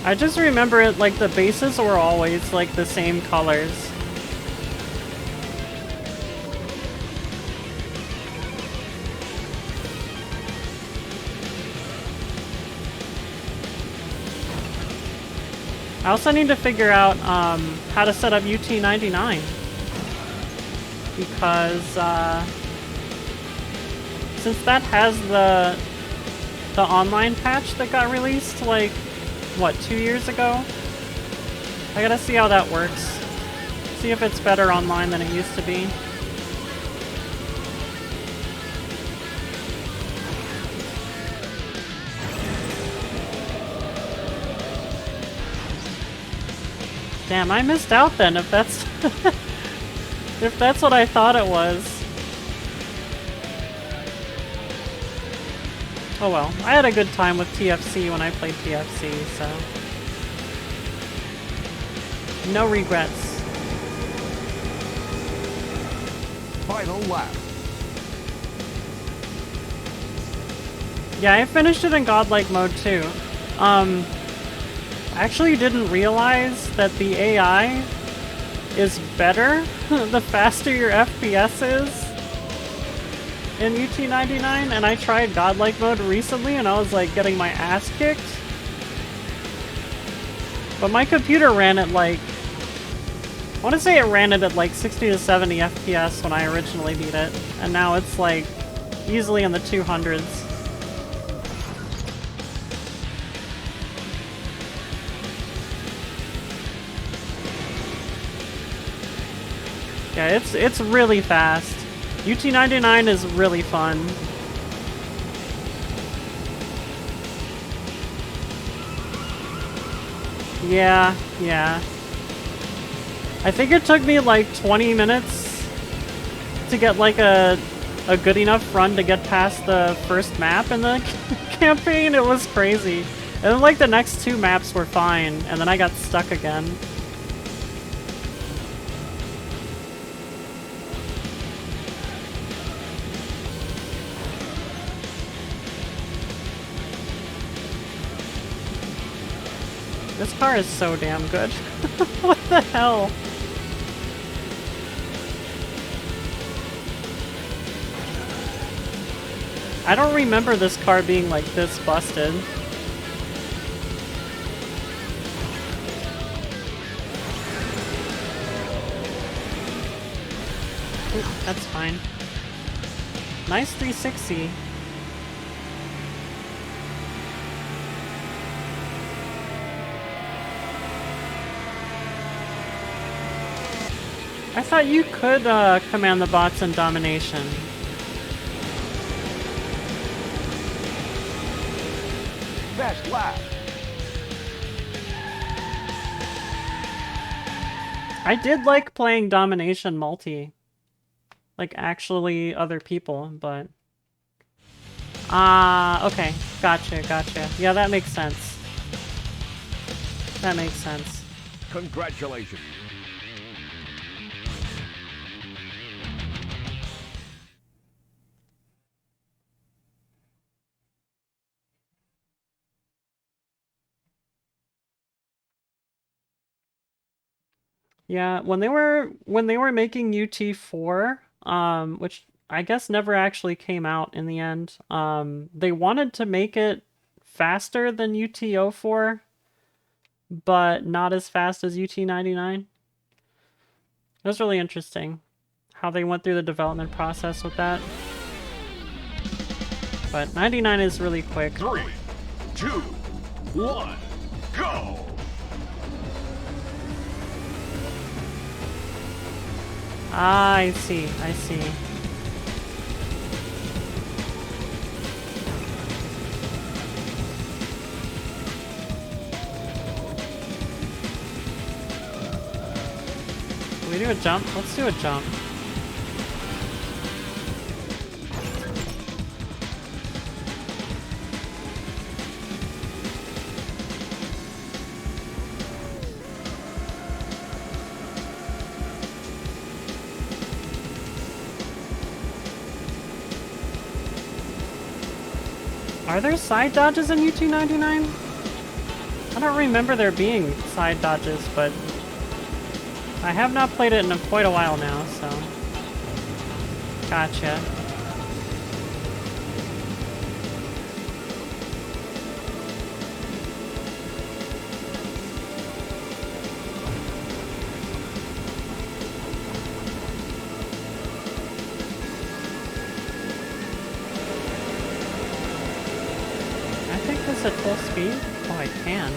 I just remember it like the bases were always like the same colors. I also need to figure out how to set up UT99, because since that has the online patch that got released like what, 2 years ago? I gotta see how that works. See if it's better online than it used to be. Damn, I missed out then, if that's if that's what I thought it was. Oh well, I had a good time with TFC when I played TFC, so no regrets. Final lap. Yeah, I finished it in godlike mode too. I actually didn't realize that the AI is better the faster your FPS is in UT99, and I tried godlike mode recently and I was like getting my ass kicked. But my computer ran at like, I want to say it ran it at like 60 to 70 FPS when I originally beat it, and now it's like easily in the 200s. Yeah, it's really fast. UT99 is really fun. Yeah. I think it took me like 20 minutes to get like a good enough run to get past the first map in the campaign. It was crazy. And then like the next 2 maps were fine, and then I got stuck again. This car is so damn good. What the hell? I don't remember this car being like this busted. Ooh, that's fine. Nice 360. I thought you could command the bots in domination. Best lap. I did like playing Domination multi. Like, actually other people, but... okay. Gotcha. Yeah, that makes sense. That makes sense. Congratulations. Yeah, when they were making UT4, which I guess never actually came out in the end, they wanted to make it faster than UT04, but not as fast as UT99. It was really interesting how they went through the development process with that. But 99 is really quick. 3, 2, 1, go! Ah, I see. Can we do a jump? Let's do a jump. Are there side dodges in UT99? I don't remember there being side dodges, but I have not played it in quite a while now, so... Gotcha. I think this at full speed? Oh, I can.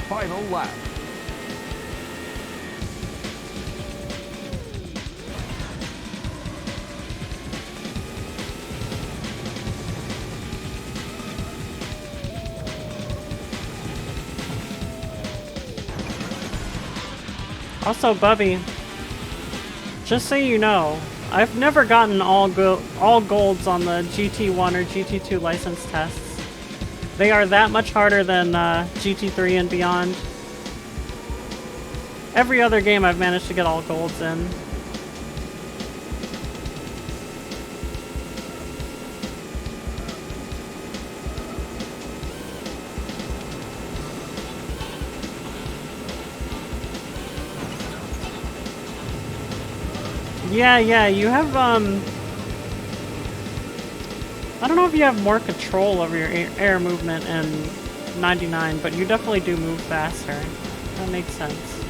Final lap. Also, Bubby, just so you know, I've never gotten all golds on the GT1 or GT2 license tests. They are that much harder than GT3 and beyond. Every other game I've managed to get all golds in. Yeah, you have, I don't know if you have more control over your air movement in 99, but you definitely do move faster. That makes sense.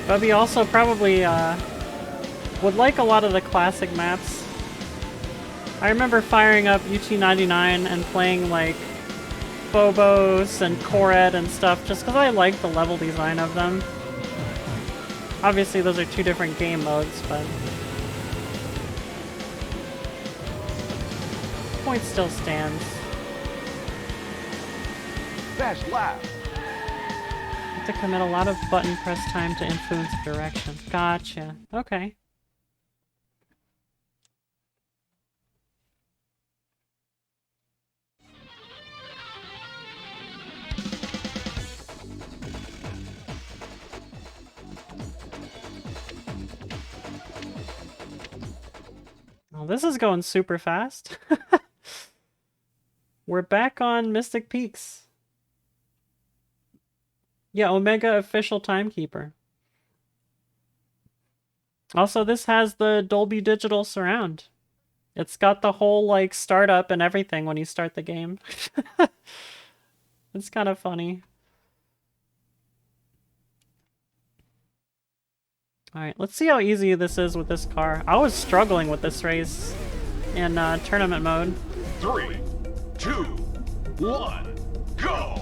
Bubby also probably, would like a lot of the classic maps. I remember firing up UT99 and playing like Phobos and Koret and stuff just because I like the level design of them. Obviously those are two different game modes, but... point still stands. Best lap. Have to commit a lot of button press time to influence direction. Gotcha. Okay. Oh, this is going super fast. We're back on Mystic Peaks. Yeah, Omega official timekeeper. Also, this has the Dolby Digital Surround. It's got the whole, like, startup and everything when you start the game. It's kind of funny. Alright, let's see how easy this is with this car. I was struggling with this race in tournament mode. 3, 2, 1, go!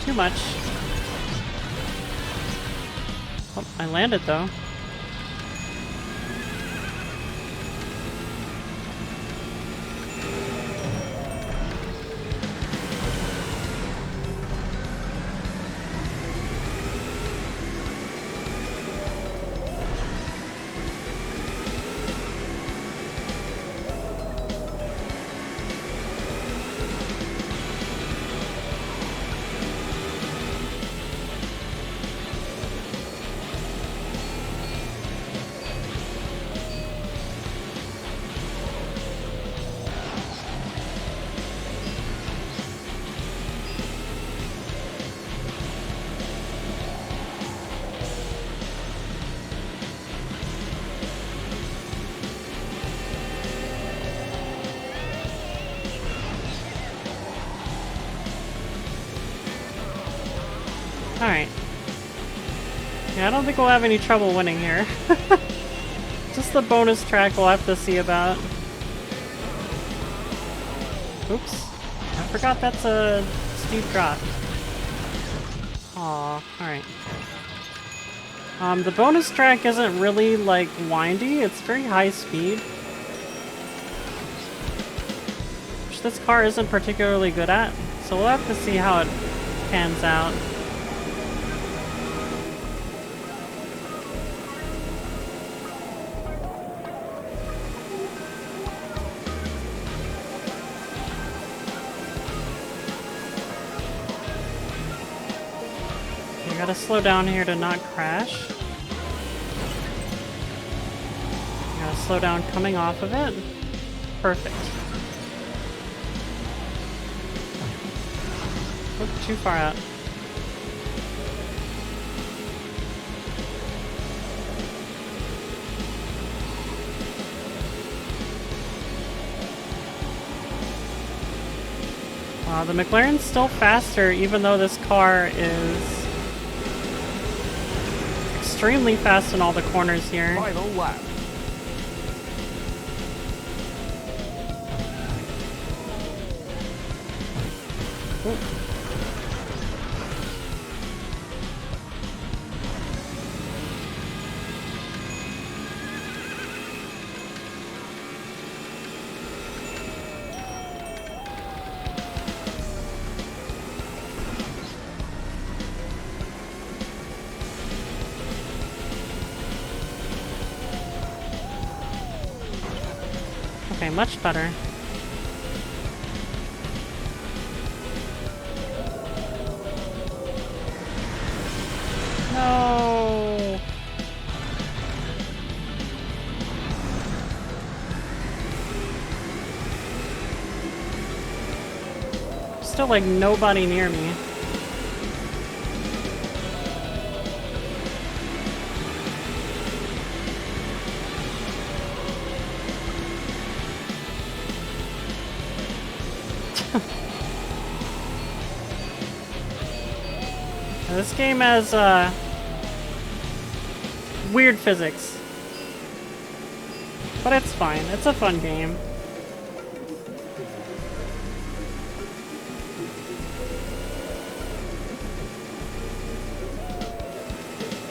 Too much. Oh, I landed though. Alright. Yeah, I don't think we'll have any trouble winning here. Just the bonus track we'll have to see about. Oops. I forgot that's a steep drop. Aw, alright. The bonus track isn't really, like, windy. It's very high speed. Which this car isn't particularly good at. So we'll have to see how it pans out. Gotta slow down here to not crash. Gotta slow down coming off of it. Perfect. Oop, too far out. The McLaren's still faster, even though this car is extremely fast in all the corners here. Final lap. Ooh. Okay, much better. No. Still like nobody near me. This game has weird physics, but it's fine. It's a fun game.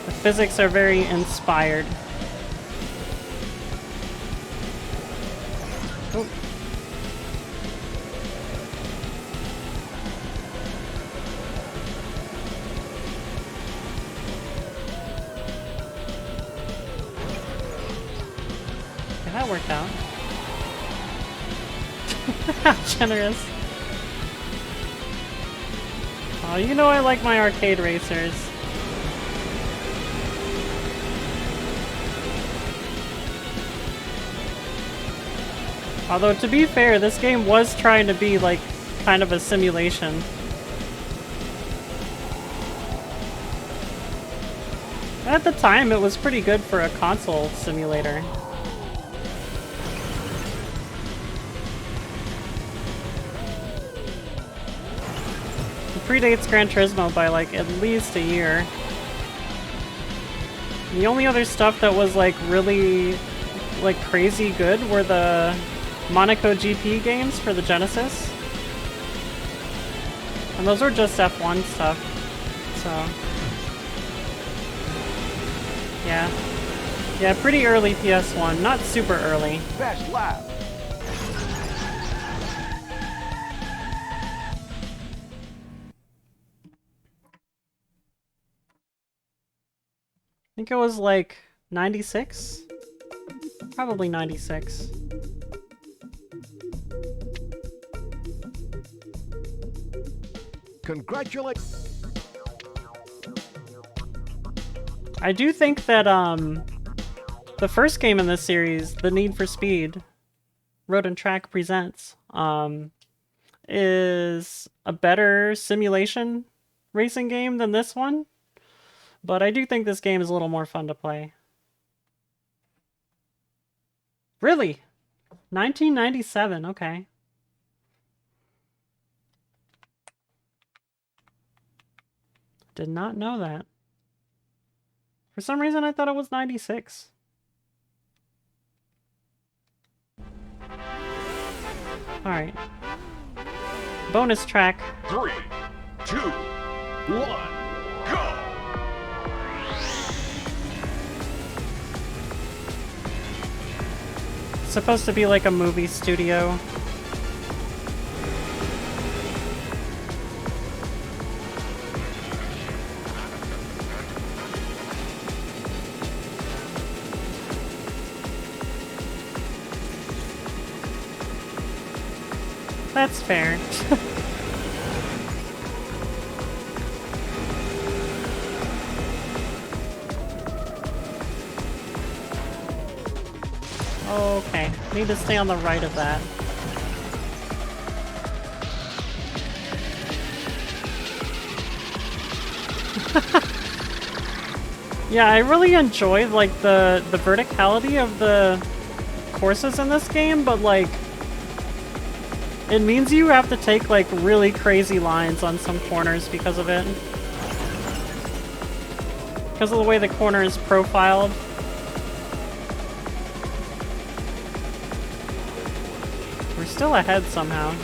The physics are very inspired. Oh. Okay, that worked out. How generous. Oh, you know I like my arcade racers. Although, to be fair, this game was trying to be, like, kind of a simulation. At the time, it was pretty good for a console simulator. It predates Gran Turismo by, like, at least a year. The only other stuff that was, like, really, like, crazy good were the Monaco GP games for the Genesis. And those were just F1 stuff, so... yeah. Yeah, pretty early PS1, not super early. Best lap. I think it was like 96? Probably 96. Congratulations! I do think that, the first game in this series, The Need for Speed, Road and Track Presents, is a better simulation racing game than this one. But I do think this game is a little more fun to play. Really? 1997, okay. Did not know that. For some reason, I thought it was 96. Alright. Bonus track. 3, 2, 1, go! It's supposed to be like a movie studio. That's fair. Okay, need to stay on the right of that. Yeah, I really enjoyed like the verticality of the courses in this game, but like it means you have to take like really crazy lines on some corners because of it. Because of the way the corner is profiled. We're still ahead somehow.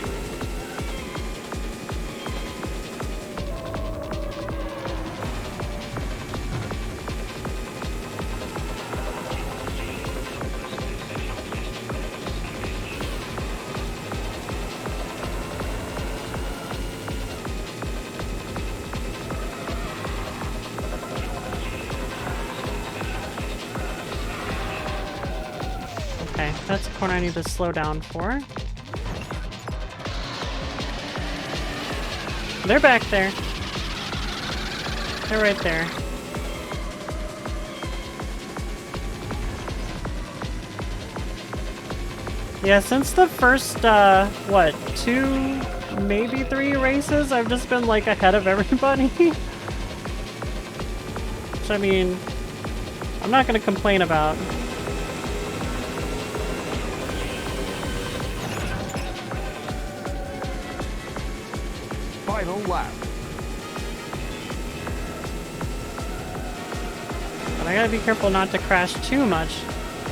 Okay, that's a corner I need to slow down for. They're back there. They're right there. Yeah, since the first, what, 2, maybe 3 races, I've just been, like, ahead of everybody. Which, I mean, I'm not gonna complain about. Final lap. But I gotta be careful not to crash too much.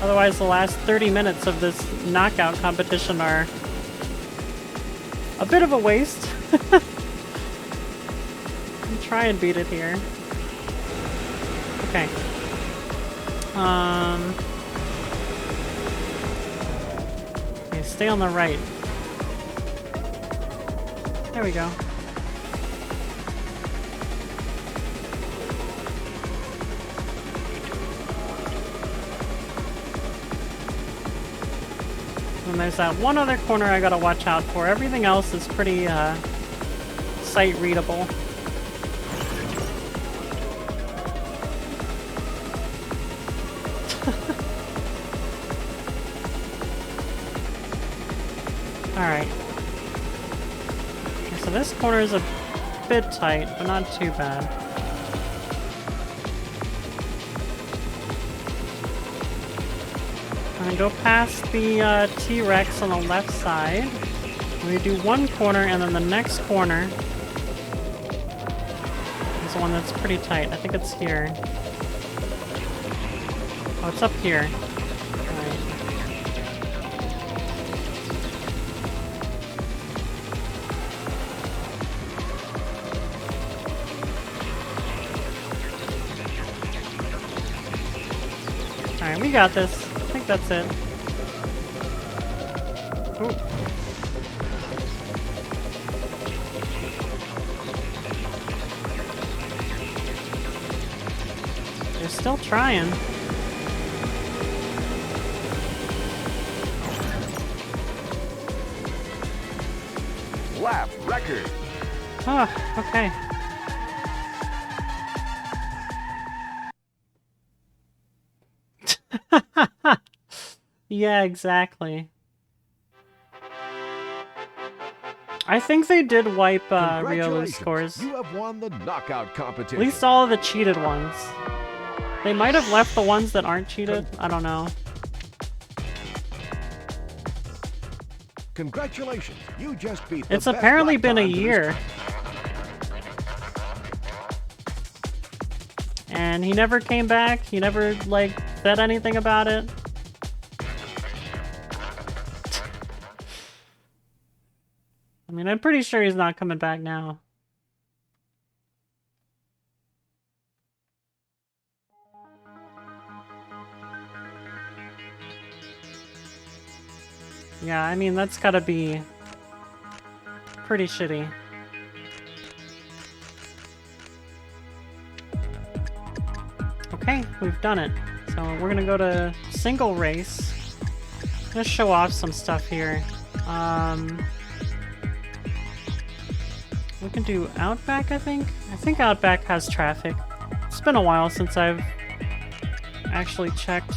Otherwise, the last 30 minutes of this knockout competition are a bit of a waste. I'll try and beat it here. Okay. Okay, stay on the right. There we go. And there's that one other corner I gotta watch out for. Everything else is pretty, sight readable. Alright. Okay, so this corner is a bit tight, but not too bad. I'm gonna go past the T-Rex on the left side. We do one corner, and then the next corner is the one that's pretty tight. I think it's here. Oh, it's up here. Alright. Alright, we got this. I think that's it. Ooh. They're still trying. Lap record. Oh, okay. Yeah, exactly. I think they did wipe Riolu's Congratulations. scores. You have won the knockout At competition. least all of the cheated ones. They might have left the ones that aren't cheated. I don't know. Congratulations. You just beat the It's best apparently lap been a times in this year. And he never came back. He never, like, said anything about it. I mean, I'm pretty sure he's not coming back now. Yeah, I mean, that's gotta be pretty shitty. Okay, we've done it. So we're gonna go to single race. I'm gonna show off some stuff here. We can do Outback, I think. I think Outback has traffic. It's been a while since I've actually checked.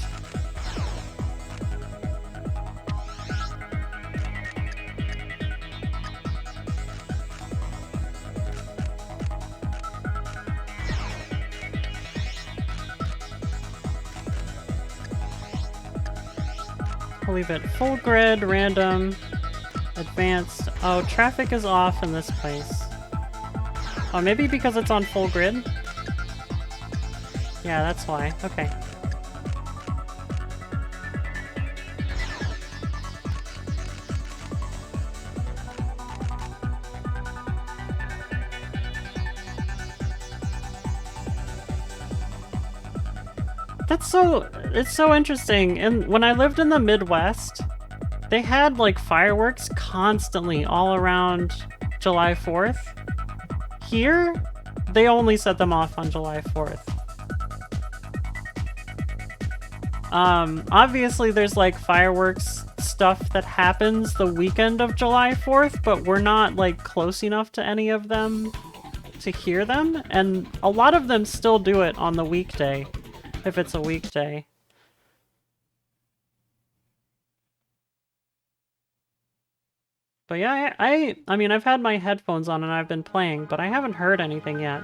I'll leave it full grid, random, advanced. Oh, traffic is off in this place. Oh, maybe because it's on full grid? Yeah, that's why. Okay. It's so interesting. And when I lived in the Midwest, they had like fireworks constantly all around July 4th. Here, they only set them off on July 4th. Obviously there's like fireworks stuff that happens the weekend of July 4th, but we're not like close enough to any of them to hear them, and a lot of them still do it on the weekday, if it's a weekday. But yeah, I mean, I've had my headphones on and I've been playing, but I haven't heard anything yet.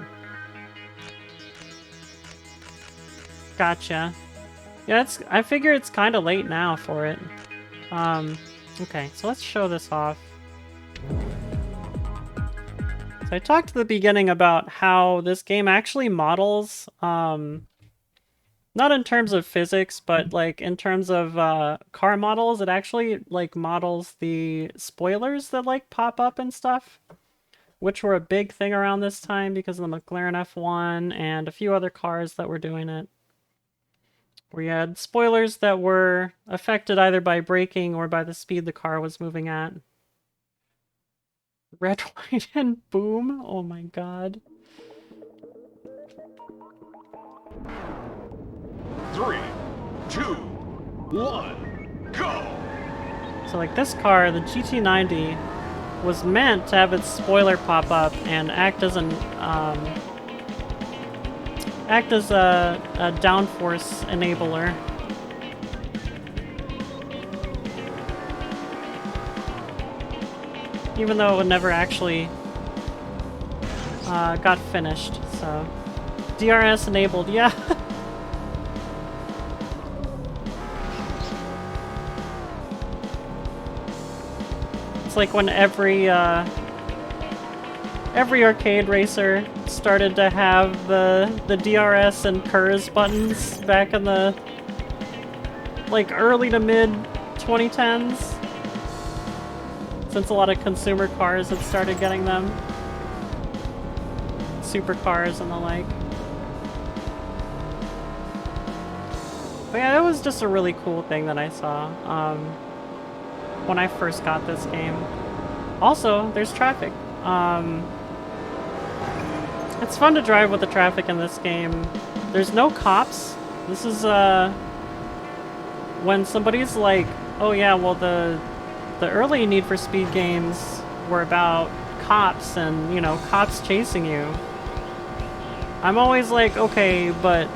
Gotcha. Yeah, I figure it's kind of late now for it. Okay, so let's show this off. So I talked at the beginning about how this game actually models, not in terms of physics, but like in terms of car models, it actually like models the spoilers that like pop up and stuff, which were a big thing around this time because of the McLaren F1 and a few other cars that were doing it. We had spoilers that were affected either by braking or by the speed the car was moving at. Red, white, and boom. Oh my god. 3, 2, 1, go! So like this car, the GT90, was meant to have its spoiler pop up and act as a downforce enabler. Even though it never actually got finished, so DRS enabled, yeah. It's like when every arcade racer started to have the DRS and KERS buttons back in the like early to mid 2010s, since a lot of consumer cars had started getting them, supercars and the like. But yeah, it was just a really cool thing that I saw when I first got this game. Also, there's traffic. It's fun to drive with the traffic in this game. There's no cops. This is when somebody's like, oh yeah, well the early Need for Speed games were about cops and, you know, cops chasing you. I'm always like, okay, but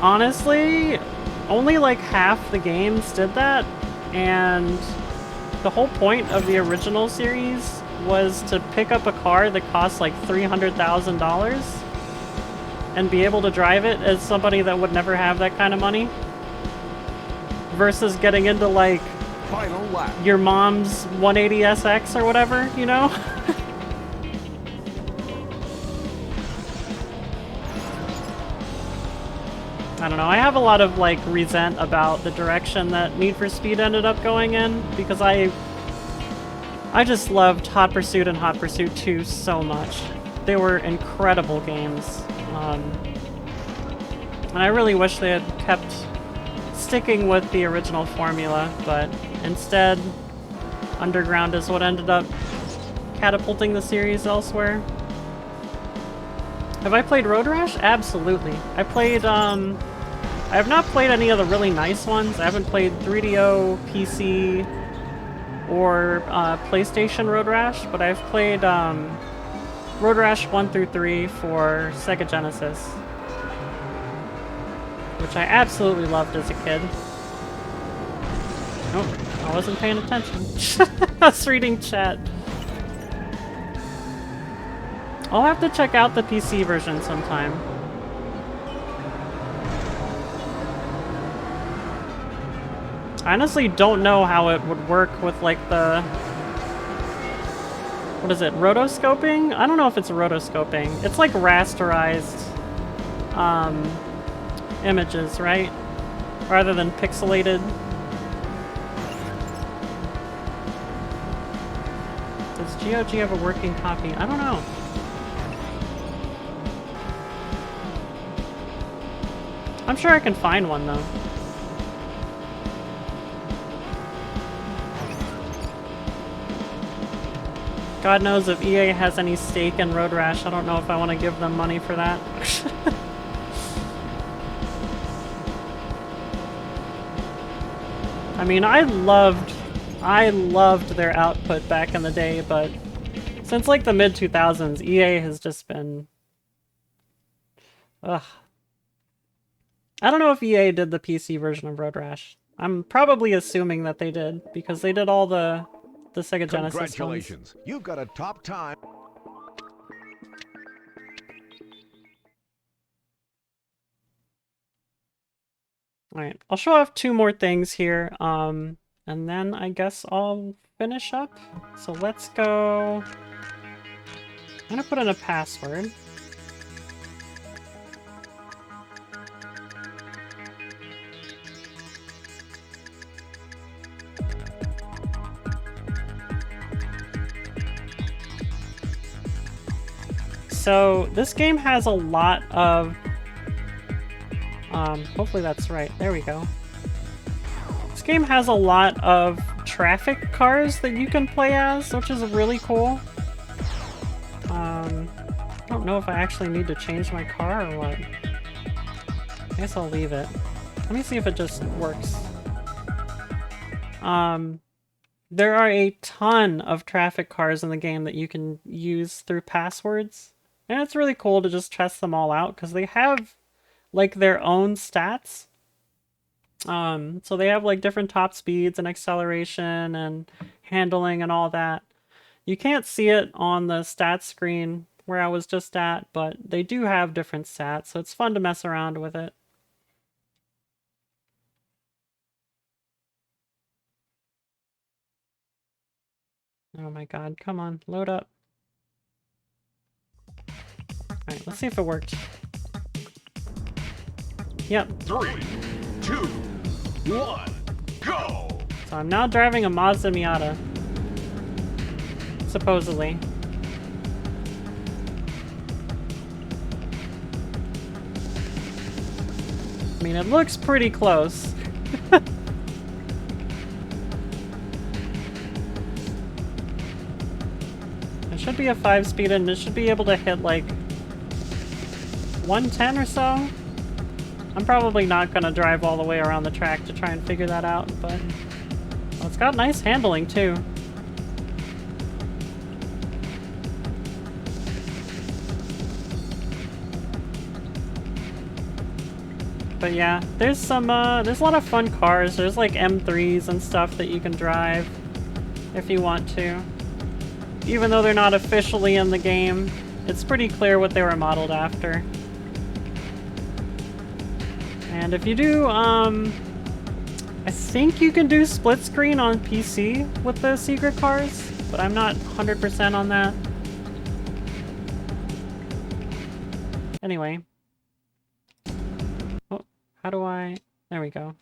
honestly, only like half the games did that, and the whole point of the original series was to pick up a car that cost like $300,000 and be able to drive it as somebody that would never have that kind of money, versus getting into like Final lap. your mom's 180SX or whatever, you know? I don't know, I have a lot of like resent about the direction that Need for Speed ended up going in, because I just loved Hot Pursuit and Hot Pursuit 2 so much. They were incredible games. And I really wish they had kept sticking with the original formula, but instead, Underground is what ended up catapulting the series elsewhere. Have I played Road Rash? Absolutely. I played, I have not played any of the really nice ones. I haven't played 3DO, PC, or PlayStation Road Rash, but I've played Road Rash 1 through 3 for Sega Genesis, which I absolutely loved as a kid. Oh, I wasn't paying attention. I was reading chat. I'll have to check out the PC version sometime. I honestly don't know how it would work with like the... what is it? Rotoscoping? I don't know if it's rotoscoping. It's like rasterized images, right? Rather than pixelated. Does GOG have a working copy? I don't know. I'm sure I can find one though. God knows if EA has any stake in Road Rash. I don't know if I want to give them money for that. I mean, I loved their output back in the day, but since like the mid-2000s, EA has just been... ugh. I don't know if EA did the PC version of Road Rash. I'm probably assuming that they did, because they did all the Sega Genesis ones. Congratulations, you've got a top time. Alright, I'll show off two more things here, and then I guess I'll finish up. So let's go... I'm gonna put in a password. So this game has a lot of... hopefully that's right. There we go. This game has a lot of traffic cars that you can play as, which is really cool. I don't know if I actually need to change my car or what. I guess I'll leave it. Let me see if it just works. There are a ton of traffic cars in the game that you can use through passwords. And it's really cool to just test them all out because they have like their own stats. So they have like different top speeds and acceleration and handling and all that. You can't see it on the stats screen where I was just at, but they do have different stats, so it's fun to mess around with it. Oh my god, come on, load up. Alright, let's see if it worked. Yep. 3, 2, 1, go! So I'm now driving a Mazda Miata. Supposedly. I mean, it looks pretty close. It should be a 5-speed and it should be able to hit like 110 or so. I'm probably not gonna drive all the way around the track to try and figure that out, but well, it's got nice handling too. But yeah, there's a lot of fun cars. There's like M3s and stuff that you can drive if you want to. Even though they're not officially in the game, it's pretty clear what they were modeled after. And if you do, I think you can do split screen on PC with the secret cars, but I'm not 100% on that. Anyway. Oh, how do I... There we go.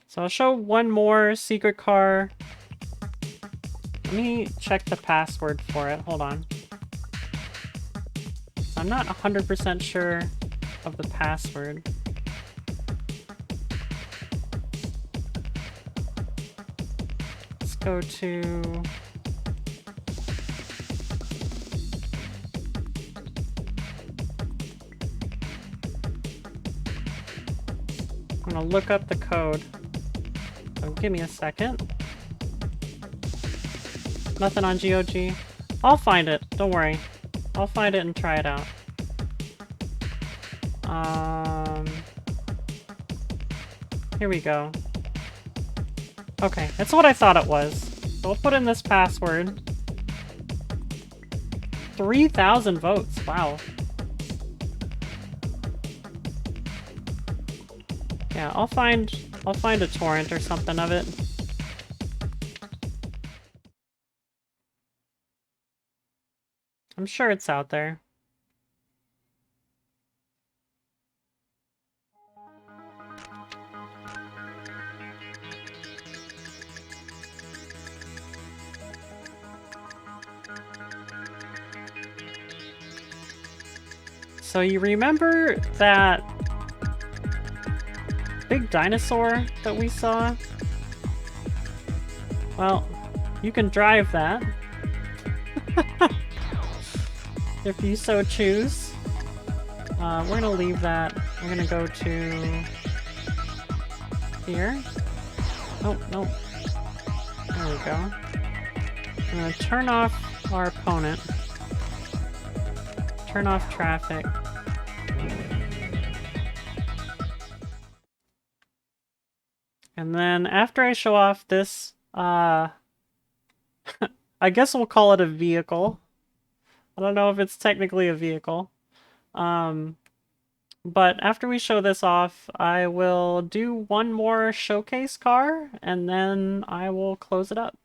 So I'll show one more secret car. Let me check the password for it. Hold on. I'm not 100% sure of the password. Let's go to... I'm gonna look up the code. So give me a second. Nothing on GOG. I'll find it, don't worry. I'll find it and try it out. Here we go. Okay, that's what I thought it was. So we'll put in this password. 3,000 votes, wow. Yeah, I'll find a torrent or something of it. I'm sure it's out there. So you remember that big dinosaur that we saw? Well, you can drive that. If you so choose. We're gonna leave that. We're gonna go to here. Oh, no. There we go. I'm gonna turn off our opponent. Turn off traffic. And then after I show off this, I guess we'll call it a vehicle. I don't know if it's technically a vehicle. But after we show this off, I will do one more showcase car, and then I will close it up.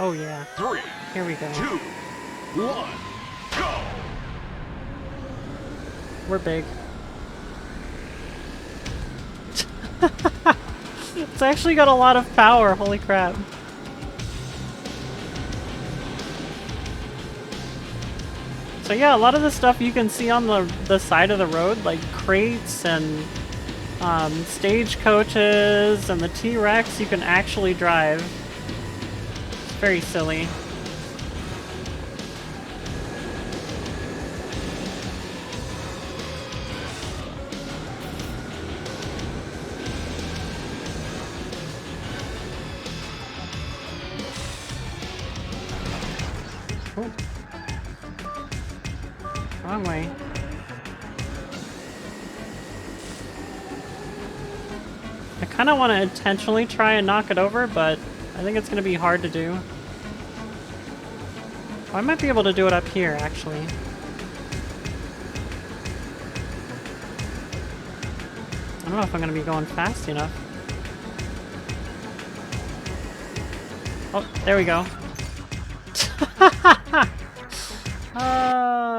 Oh yeah. 3, Here we go. 2, 1, go! We're big. It's actually got a lot of power, holy crap. So yeah, a lot of the stuff you can see on the side of the road, like crates and stagecoaches and the T-Rex, you can actually drive. very silly. Oh. Wrong way. I kind of want to intentionally try and knock it over, but I think it's going to be hard to do. Oh, I might be able to do it up here, actually. I don't know if I'm going to be going fast enough. Oh, there we go.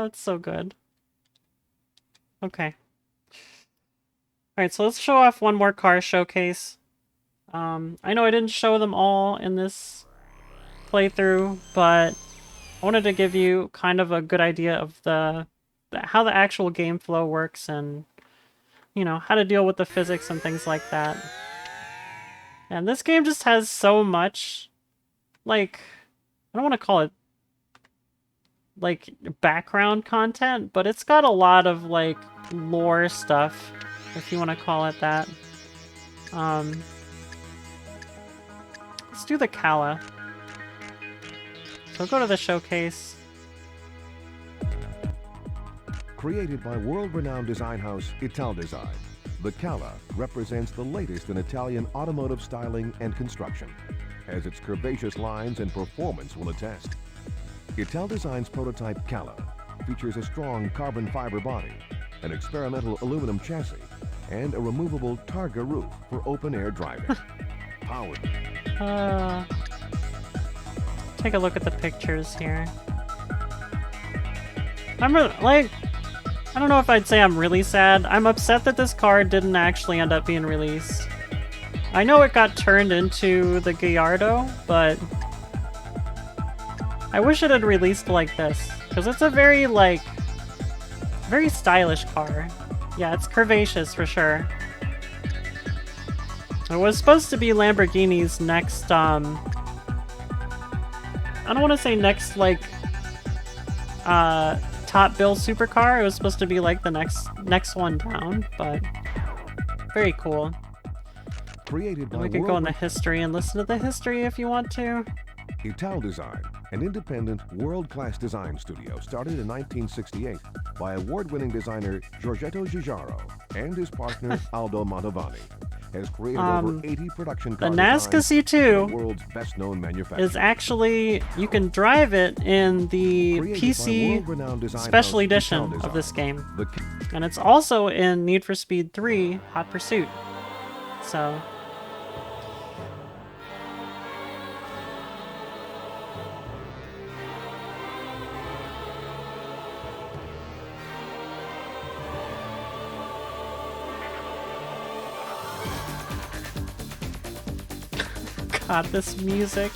It's so good. Okay. Alright, so let's show off one more car showcase. I know I didn't show them all in this playthrough, but I wanted to give you kind of a good idea of how the actual game flow works and, you know, how to deal with the physics and things like that. And this game just has so much, like, I don't want to call it, like, background content, but it's got a lot of, like, lore stuff, if you want to call it that. Let's do the Cala. So go to the showcase. Created by world-renowned design house Italdesign, the Cala represents the latest in Italian automotive styling and construction, as its curvaceous lines and performance will attest. Italdesign's prototype Cala features a strong carbon fiber body, an experimental aluminum chassis, and a removable Targa roof for open-air driving. Powered. Take a look at the pictures here. I'm like, I don't know if I'd say I'm really sad. I'm upset that this car didn't actually end up being released. I know it got turned into the Gallardo, but I wish it had released like this, because it's a very, like, very stylish car. Yeah, it's curvaceous for sure. It was supposed to be Lamborghini's next, I don't want to say next, like, top bill supercar. It was supposed to be, like, the next one down, but very cool. Created by we could go in the history and listen to the history if you want to. Italdesign, an independent, world-class design studio started in 1968 by award-winning designer Giorgetto Giugiaro and his partner Aldo Mantovani, has created over 80 production car the Nazca C2 the world's best-known manufacturer. Is actually, you can drive it in the PC special edition of this game. And it's also in Need for Speed 3 Hot Pursuit. So God, this music.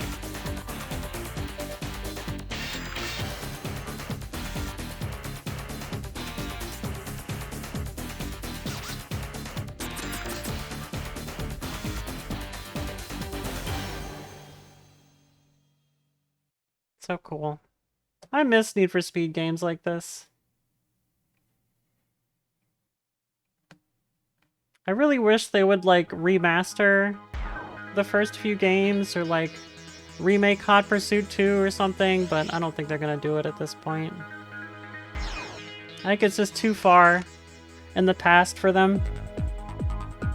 So cool. I miss Need for Speed games like this. I really wish they would, like, remaster the first few games, or like remake Hot Pursuit 2 or something, but I don't think they're gonna do it at this point. I think it's just too far in the past for them,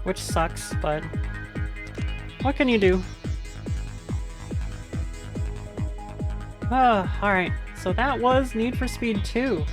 which sucks, but what can you do? Alright, so that was Need for Speed 2.